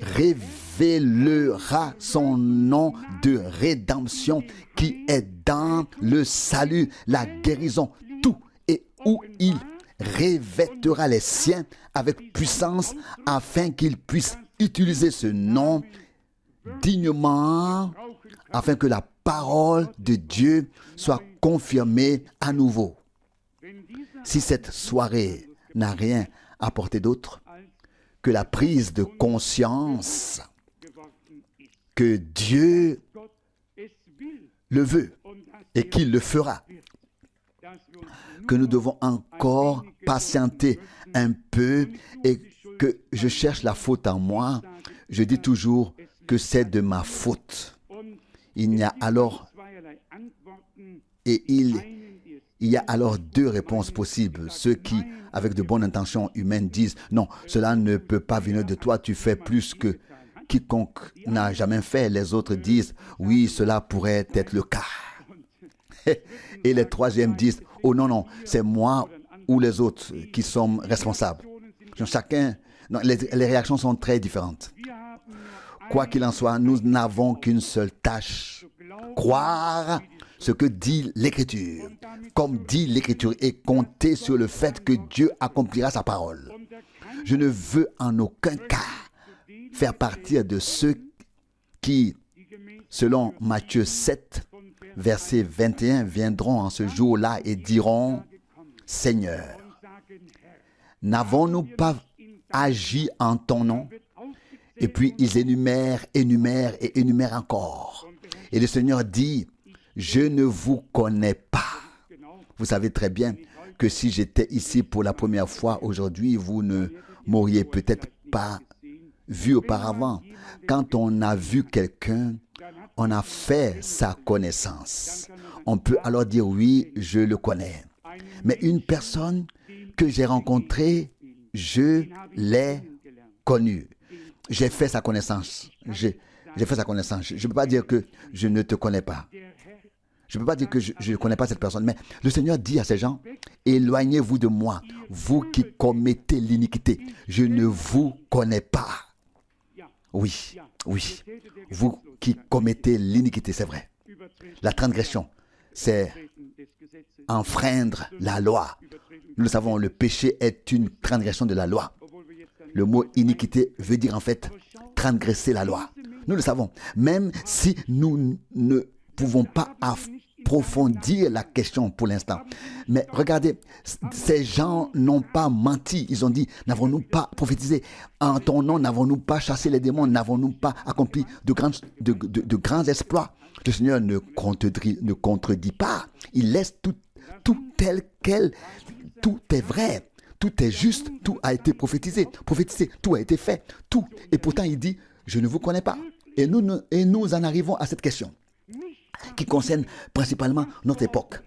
révélera son nom de rédemption qui est dans le salut, la guérison, tout, et où il revêtera les siens avec puissance afin qu'ils puissent utiliser ce nom dignement, afin que la parole de Dieu soit confirmée à nouveau. Si cette soirée n'a rien apporté d'autre que la prise de conscience que Dieu le veut et qu'il le fera, que nous devons encore patienter un peu et que je cherche la faute en moi, je dis toujours que c'est de ma faute. Il y a alors deux réponses possibles. Ceux qui, avec de bonnes intentions humaines, disent « Non, cela ne peut pas venir de toi, tu fais plus que quiconque n'a jamais fait. » Les autres disent « Oui, cela pourrait être le cas. » Et les troisièmes disent « Oh non, non, c'est moi ou les autres qui sommes responsables. » Chacun, non, les réactions sont très différentes. Quoi qu'il en soit, nous n'avons qu'une seule tâche, croire ce que dit l'Écriture, comme dit l'Écriture, et compter sur le fait que Dieu accomplira sa parole. Je ne veux en aucun cas faire partie de ceux qui, selon Matthieu 7, verset 21, viendront en ce jour-là et diront « Seigneur, n'avons-nous pas agi en ton nom ?» Et puis ils énumèrent encore. Et le Seigneur dit « Je ne vous connais pas. » Vous savez très bien que si j'étais ici pour la première fois aujourd'hui, vous ne m'auriez peut-être pas vu auparavant. Quand on a vu quelqu'un, on a fait sa connaissance. On peut alors dire « Oui, je le connais. » Mais une personne que j'ai rencontrée, je l'ai connue. J'ai fait sa connaissance. J'ai fait sa connaissance. Je ne peux pas dire que je ne te connais pas. Je ne peux pas dire que je ne connais pas cette personne. Mais le Seigneur dit à ces gens, éloignez-vous de moi, vous qui commettez l'iniquité. Je ne vous connais pas. Oui, oui. Vous qui commettez l'iniquité, c'est vrai. La transgression, c'est enfreindre la loi. Nous le savons, le péché est une transgression de la loi. Le mot iniquité veut dire en fait transgresser la loi. Nous le savons. Même si nous ne pouvons pas approfondir la question pour l'instant. Mais regardez, ces gens n'ont pas menti. Ils ont dit, n'avons-nous pas prophétisé? En ton nom, n'avons-nous pas chassé les démons? N'avons-nous pas accompli de grands exploits? Le Seigneur ne contredit pas. Il laisse tout tel quel. Tout est vrai. Tout est juste, tout a été prophétisé, tout a été fait, tout. Et pourtant, il dit, je ne vous connais pas. Et nous en arrivons à cette question qui concerne principalement notre époque.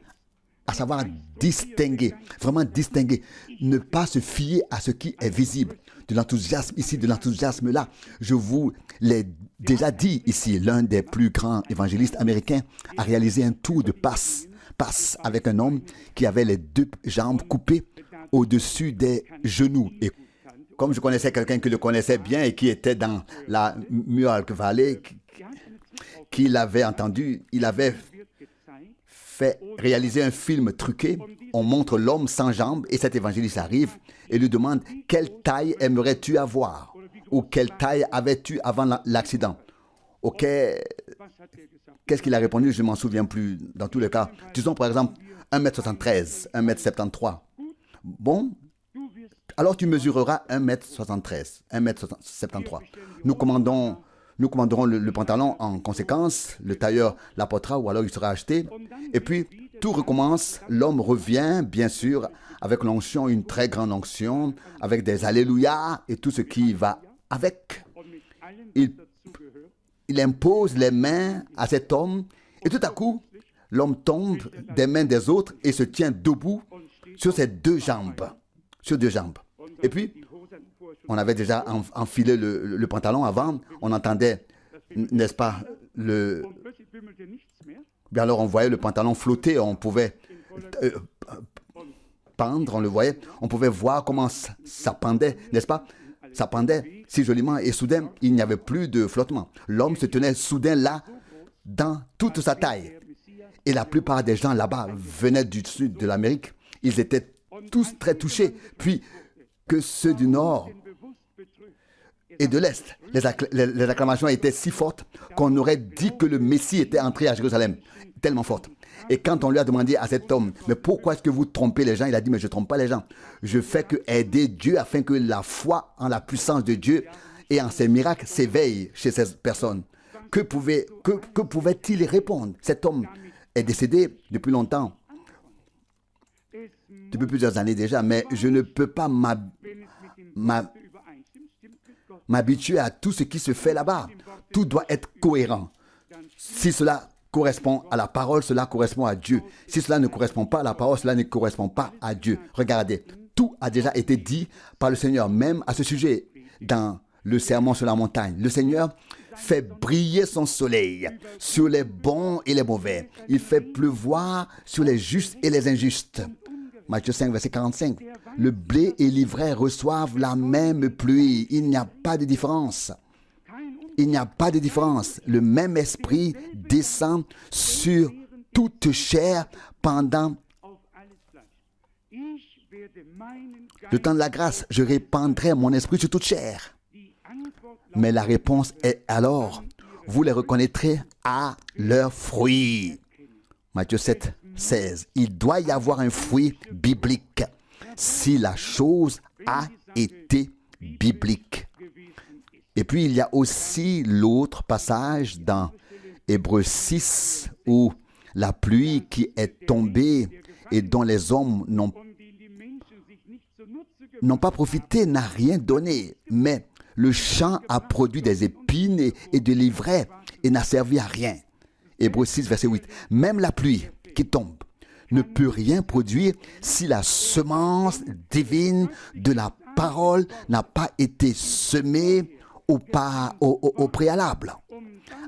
À savoir distinguer, vraiment distinguer, ne pas se fier à ce qui est visible. De l'enthousiasme ici, de l'enthousiasme là. Je vous l'ai déjà dit ici, l'un des plus grands évangélistes américains a réalisé un tour de passe avec un homme qui avait les deux jambes coupées au-dessus des genoux. Et comme je connaissais quelqu'un qui le connaissait bien et qui était dans la Mohawk Valley, qui l'avait entendu, il avait fait réaliser un film truqué. On montre l'homme sans jambes et cet évangéliste arrive et lui demande « Quelle taille aimerais-tu avoir ?» ou « Quelle taille avais-tu avant l'accident ?» Ok, qu'est-ce qu'il a répondu? Je ne m'en souviens plus. Dans tous les cas, disons par exemple 1m73, 1m73. Bon, alors tu mesureras 1m73, 1m73. Nous commanderons le pantalon en conséquence, le tailleur l'apportera ou alors il sera acheté. Et puis, tout recommence, l'homme revient, bien sûr, avec l'onction, une très grande onction, avec des alléluia et tout ce qui va avec. Il impose les mains à cet homme et tout à coup, l'homme tombe des mains des autres et se tient debout sur ses deux jambes. Et puis, on avait déjà enfilé le pantalon avant, on entendait, n'est-ce pas, Bien alors on voyait le pantalon flotter, on pouvait pendre, on le voyait, on pouvait voir comment ça pendait, n'est-ce pas? Ça pendait si joliment et soudain, il n'y avait plus de flottement. L'homme se tenait soudain là, dans toute sa taille. Et la plupart des gens là-bas venaient du sud de l'Amérique. Ils étaient tous très touchés. Puis que ceux du nord et de l'Est, les acclamations étaient si fortes qu'on aurait dit que le Messie était entré à Jérusalem. Tellement fortes. Et quand on lui a demandé à cet homme, mais pourquoi est-ce que vous trompez les gens? Il a dit, mais je ne trompe pas les gens. Je fais que aider Dieu afin que la foi en la puissance de Dieu et en ses miracles s'éveille chez ces personnes. Que pouvait-il répondre? Cet homme est décédé depuis longtemps, depuis plusieurs années déjà, mais je ne peux pas m'habituer à tout ce qui se fait là-bas. Tout doit être cohérent. Si cela correspond à la parole, cela correspond à Dieu. Si cela ne correspond pas à la parole, cela ne correspond pas à Dieu. Regardez, tout a déjà été dit par le Seigneur, même à ce sujet, dans le sermon sur la montagne. Le Seigneur fait briller son soleil sur les bons et les mauvais. Il fait pleuvoir sur les justes et les injustes. Matthieu 5, verset 45. Le blé et l'ivraie reçoivent la même pluie. Il n'y a pas de différence. Il n'y a pas de différence. Le même esprit descend sur toute chair pendant le temps de la grâce. Je répandrai mon esprit sur toute chair. Mais la réponse est alors, vous les reconnaîtrez à leurs fruits. Matthieu 7, 16. Il doit y avoir un fruit biblique si la chose a été biblique. Et puis, il y a aussi l'autre passage dans Hébreux 6 où la pluie qui est tombée et dont les hommes n'ont pas profité n'a rien donné. Mais le champ a produit des épines et de l'ivraie et n'a servi à rien. Hébreux 6, verset 8. Même la pluie qui tombe ne peut rien produire si la semence divine de la parole n'a pas été semée au préalable,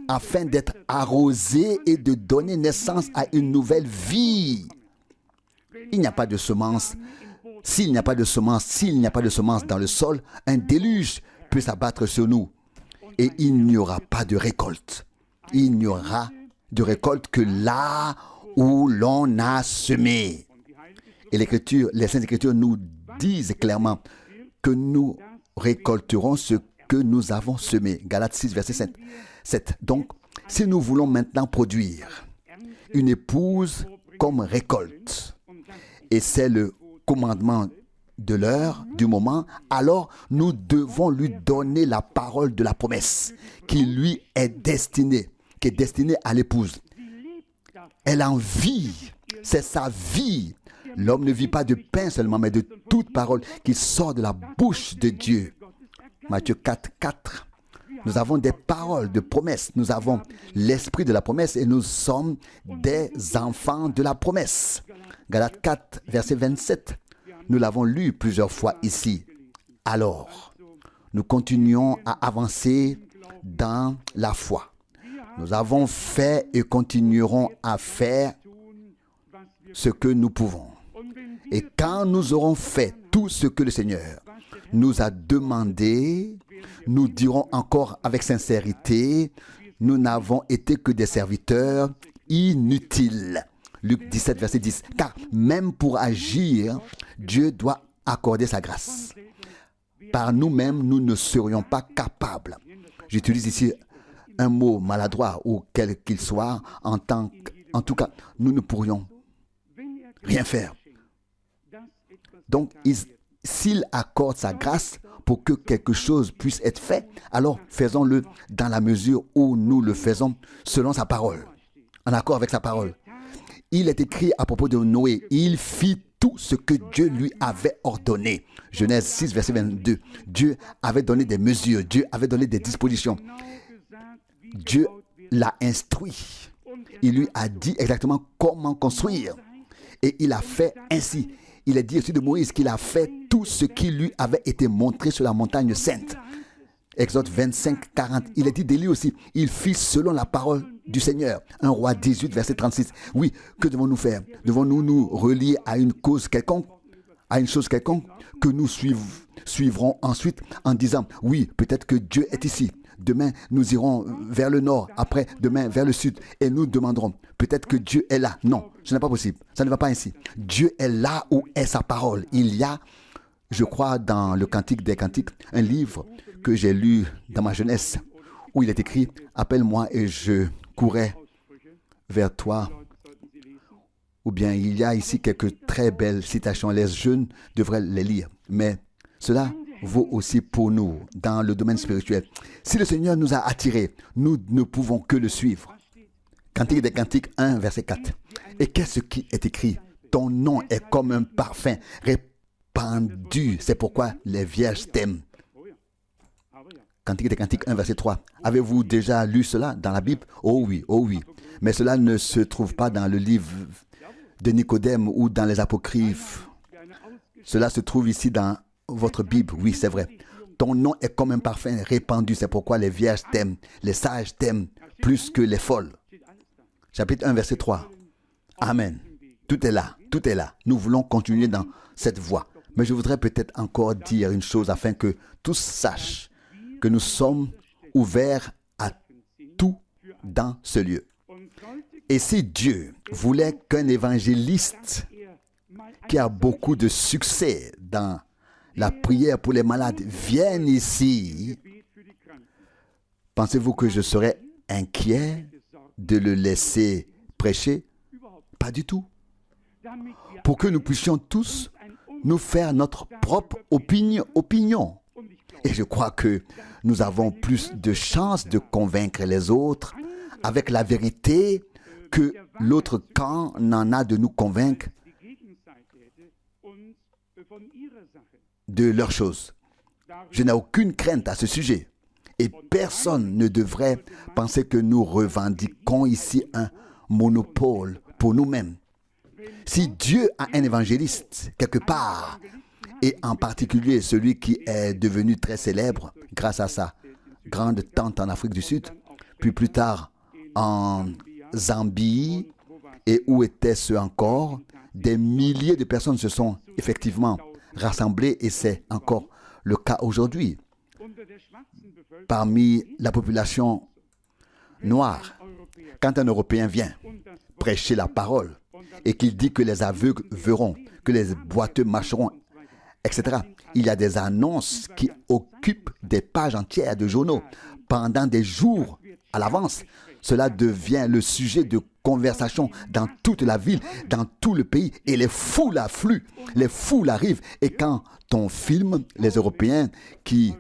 afin d'être arrosée et de donner naissance à une nouvelle vie. Il n'y a pas de semence. S'il n'y a pas de semence dans le sol, un déluge peut s'abattre sur nous et il n'y aura pas de récolte. Il n'y aura de récolte que là où l'on a semé. Et les Saintes Écritures nous disent clairement que nous récolterons ce que nous avons semé. Galates 6, verset 7. Donc, si nous voulons maintenant produire une épouse comme récolte, et c'est le commandement de l'heure, du moment, alors nous devons lui donner la parole de la promesse qui lui est destinée à l'épouse. Elle en vit, c'est sa vie. L'homme ne vit pas de pain seulement, mais de toute parole qui sort de la bouche de Dieu. Matthieu 4, 4. Nous avons des paroles de promesse. Nous avons l'esprit de la promesse et nous sommes des enfants de la promesse. Galates 4, verset 27. Nous l'avons lu plusieurs fois ici. Alors, nous continuons à avancer dans la foi. Nous avons fait et continuerons à faire ce que nous pouvons. Et quand nous aurons fait tout ce que le Seigneur nous a demandé, nous dirons encore avec sincérité, nous n'avons été que des serviteurs inutiles. Luc 17, verset 10. Car même pour agir, Dieu doit accorder sa grâce. Par nous-mêmes, nous ne serions pas capables. J'utilise ici un mot maladroit ou quel qu'il soit, en tout cas, nous ne pourrions rien faire. Donc, s'il accorde sa grâce pour que quelque chose puisse être fait, alors faisons-le dans la mesure où nous le faisons selon sa parole, en accord avec sa parole. Il est écrit à propos de Noé, il fit tout ce que Dieu lui avait ordonné. Genèse 6, verset 22. Dieu avait donné des mesures, Dieu avait donné des dispositions. Dieu l'a instruit. Il lui a dit exactement comment construire. Et il a fait ainsi. Il est dit aussi de Moïse qu'il a fait tout ce qui lui avait été montré sur la montagne sainte. Exode 25, 40. Il est dit de lui aussi, il fit selon la parole du Seigneur. 1 Roi 18, verset 36. Oui, que devons-nous faire? Devons-nous nous relier à une cause quelconque? à une chose quelconque que nous suivrons ensuite en disant, oui, peut-être que Dieu est ici. Demain, nous irons vers le nord, après, demain, vers le sud, et nous demanderons, peut-être que Dieu est là. Non, ce n'est pas possible. Ça ne va pas ainsi. Dieu est là où est sa parole. Il y a, je crois, dans le Cantique des Cantiques, un livre que j'ai lu dans ma jeunesse, où il est écrit, « Appelle-moi et je courrai vers toi ». Ou bien il y a ici quelques très belles citations. Les jeunes devraient les lire. Mais cela vaut aussi pour nous dans le domaine spirituel. Si le Seigneur nous a attirés, nous ne pouvons que le suivre. Cantique des Cantiques 1, verset 4. Et qu'est-ce qui est écrit? Ton nom est comme un parfum répandu. C'est pourquoi les vierges t'aiment. Cantique des Cantiques 1, verset 3. Avez-vous déjà lu cela dans la Bible? Oh oui, oh oui. Mais cela ne se trouve pas dans le livre de Nicodème ou dans les apocryphes. Cela se trouve ici dans votre Bible. Oui, c'est vrai. Ton nom est comme un parfum répandu. C'est pourquoi les vierges t'aiment. Les sages t'aiment plus que les folles. Chapitre 1, verset 3. Amen. Tout est là. Tout est là. Nous voulons continuer dans cette voie. Mais je voudrais peut-être encore dire une chose afin que tous sachent que nous sommes ouverts à tout dans ce lieu. Et si Dieu voulait qu'un évangéliste qui a beaucoup de succès dans la prière pour les malades vienne ici, pensez-vous que je serais inquiet de le laisser prêcher? Pas du tout. Pour que nous puissions tous nous faire notre propre opinion. Et je crois que nous avons plus de chances de convaincre les autres avec la vérité que l'autre camp n'en a de nous convaincre de leurs choses. Je n'ai aucune crainte à ce sujet. Et personne ne devrait penser que nous revendiquons ici un monopole pour nous-mêmes. Si Dieu a un évangéliste quelque part, et en particulier celui qui est devenu très célèbre grâce à sa grande tante en Afrique du Sud, puis plus tard en Zambie, et où étaient-ce encore? Des milliers de personnes se sont effectivement rassemblées, et c'est encore le cas aujourd'hui. Parmi la population noire, quand un Européen vient prêcher la parole et qu'il dit que les aveugles verront, que les boiteux marcheront, etc., il y a des annonces qui occupent des pages entières de journaux pendant des jours à l'avance. Cela devient le sujet de conversation dans toute la ville, dans tout le pays, et les foules affluent, les foules arrivent. Et quand on filme, les Européens qui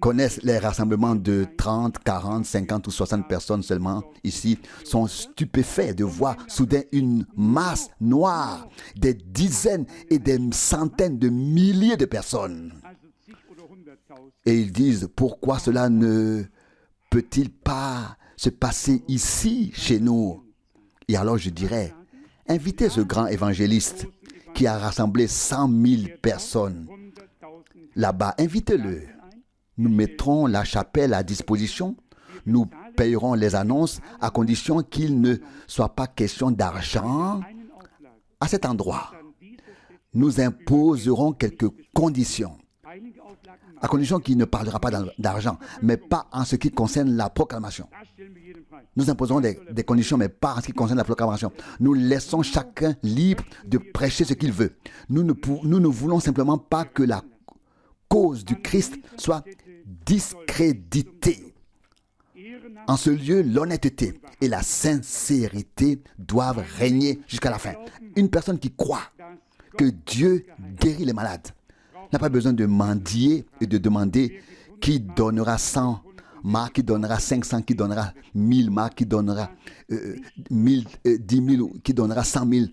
connaissent les rassemblements de 30, 40, 50 ou 60 personnes seulement ici, sont stupéfaits de voir soudain une masse noire, des dizaines et des centaines de milliers de personnes. Et ils disent, pourquoi cela ne peut-il pas se passer ici, chez nous? Et alors je dirais, invitez ce grand évangéliste qui a rassemblé 100 000 personnes là-bas, invitez-le. Nous mettrons la chapelle à disposition. Nous payerons les annonces à condition qu'il ne soit pas question d'argent à cet endroit. Nous imposerons quelques conditions, à condition qu'il ne parlera pas d'argent, mais pas en ce qui concerne la proclamation. Nous imposerons des conditions, mais pas en ce qui concerne la proclamation. Nous laissons chacun libre de prêcher ce qu'il veut. Nous ne voulons simplement pas que la cause du Christ soit discréditée. En ce lieu, l'honnêteté et la sincérité doivent régner jusqu'à la fin. Une personne qui croit que Dieu guérit les malades n'a pas besoin de mendier et de demander qui donnera 100 marques, qui donnera 500, qui donnera 1000 marques, qui donnera 10 000, qui donnera 100 000.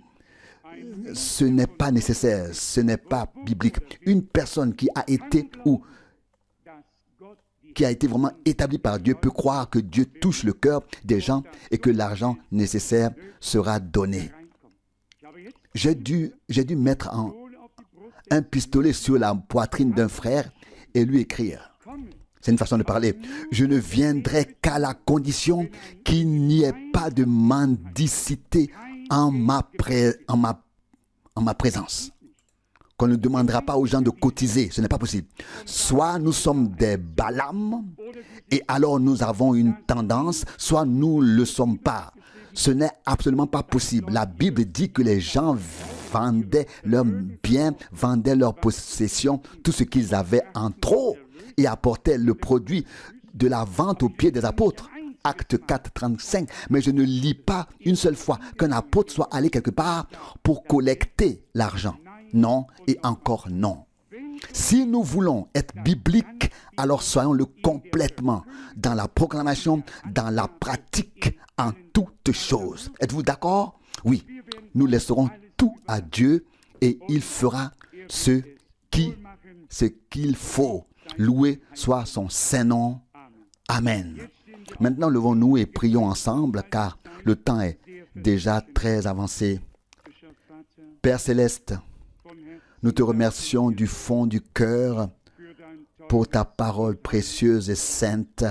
Ce n'est pas nécessaire, ce n'est pas biblique. Une personne qui a été vraiment établie par Dieu peut croire que Dieu touche le cœur des gens et que l'argent nécessaire sera donné. J'ai dû mettre un pistolet sur la poitrine d'un frère et lui écrire. C'est une façon de parler. Je ne viendrai qu'à la condition qu'il n'y ait pas de mendicité en en ma présence. Qu'on ne demandera pas aux gens de cotiser, ce n'est pas possible. Soit nous sommes des Balaam, et alors nous avons une tendance, soit nous ne le sommes pas. Ce n'est absolument pas possible. La Bible dit que les gens vendaient leurs biens, vendaient leurs possessions, tout ce qu'ils avaient en trop, et apportaient le produit de la vente aux pieds des apôtres. Acte 4, 35. Mais je ne lis pas une seule fois qu'un apôtre soit allé quelque part pour collecter l'argent. Non et encore non. Si nous voulons être bibliques, alors soyons-le complètement dans la proclamation, dans la pratique, en toutes choses. Êtes-vous d'accord? Oui, nous laisserons tout à Dieu et il fera ce qu'il faut. Loué soit son saint nom. Amen. Maintenant, levons-nous et prions ensemble car le temps est déjà très avancé. Père Céleste, nous te remercions du fond du cœur pour ta parole précieuse et sainte.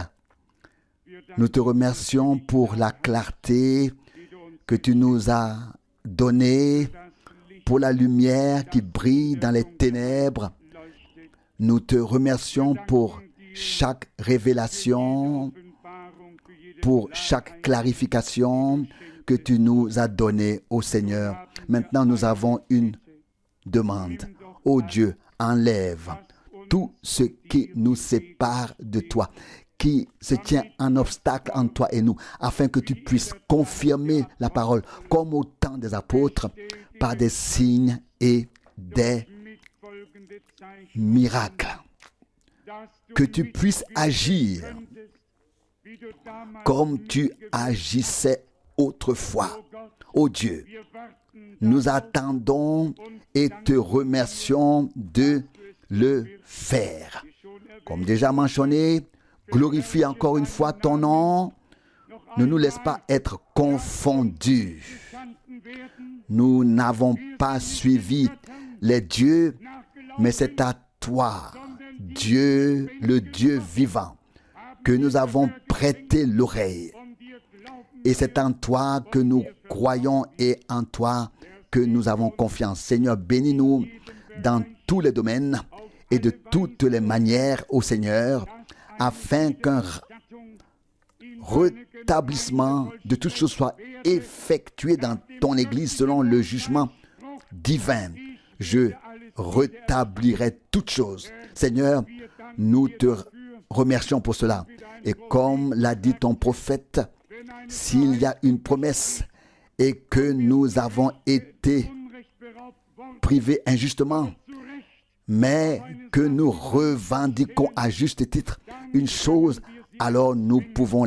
Nous te remercions pour la clarté que tu nous as donnée, pour la lumière qui brille dans les ténèbres. Nous te remercions pour chaque révélation, pour chaque clarification que tu nous as donnée, ô Seigneur. Maintenant, nous avons une demande. Ô Dieu, enlève tout ce qui nous sépare de toi, qui se tient en obstacle entre toi et nous, afin que tu puisses confirmer la parole, comme au temps des apôtres, par des signes et des miracles. Que tu puisses agir comme tu agissais autrefois. Ô Dieu, nous attendons et te remercions de le faire. Comme déjà mentionné, glorifie encore une fois ton nom. Ne nous laisse pas être confondus. Nous n'avons pas suivi les dieux, mais c'est à toi, Dieu, le Dieu vivant, que nous avons prêté l'oreille. Et c'est en toi que nous croyons et en toi que nous avons confiance. Seigneur, bénis-nous dans tous les domaines et de toutes les manières, ô Seigneur, afin qu'un rétablissement de toutes choses soit effectué dans ton Église selon le jugement divin. Je rétablirai toutes choses. Seigneur, nous te remercions pour cela. Et comme l'a dit ton prophète, s'il y a une promesse et que nous avons été privés injustement, mais que nous revendiquons à juste titre une chose, alors nous pouvons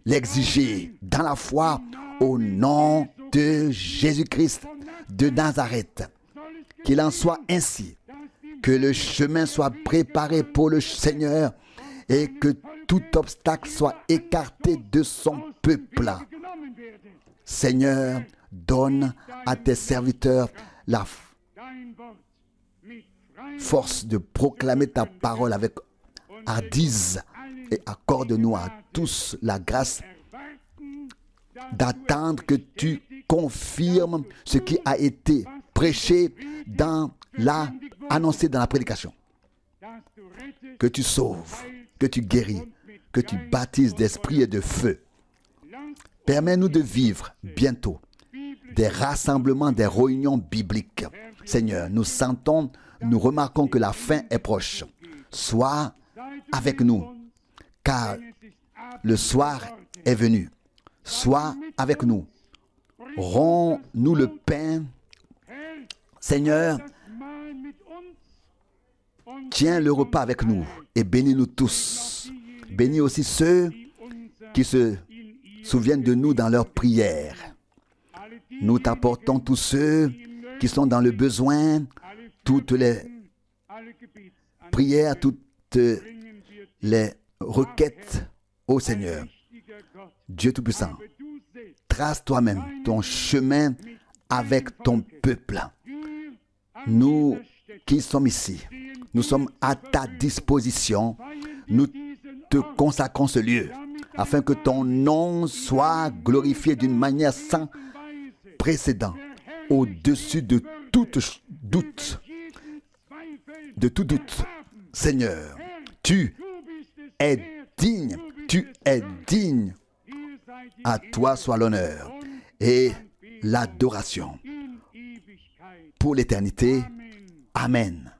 l'exiger dans la foi au nom de Jésus-Christ de Nazareth. Qu'il en soit ainsi, que le chemin soit préparé pour le Seigneur et que tout obstacle soit écarté de son peuple. Seigneur, donne à tes serviteurs la force de proclamer ta parole avec hardise et accorde-nous à tous la grâce d'attendre que tu confirmes ce qui a été prêché annoncé dans la prédication. Que tu sauves, que tu guéris, que tu baptises d'esprit et de feu. Permets-nous de vivre bientôt des rassemblements, des réunions bibliques. Seigneur, nous remarquons que la fin est proche. Sois avec nous, car le soir est venu. Sois avec nous. Romps-nous le pain. Seigneur, tiens le repas avec nous et bénis-nous tous. Bénis aussi ceux qui se souviennent de nous dans leurs prières. Nous t'apportons tous ceux qui sont dans le besoin, toutes les prières, toutes les requêtes au Seigneur. Dieu Tout-Puissant, trace toi-même ton chemin avec ton peuple. Nous qui sommes ici, nous sommes à ta disposition. Nous te consacrons ce lieu afin que ton nom soit glorifié d'une manière sans précédent. au-dessus de tout doute. De tout doute. Seigneur, tu es digne. Tu es digne. À toi soit l'honneur et l'adoration pour l'éternité. Amen.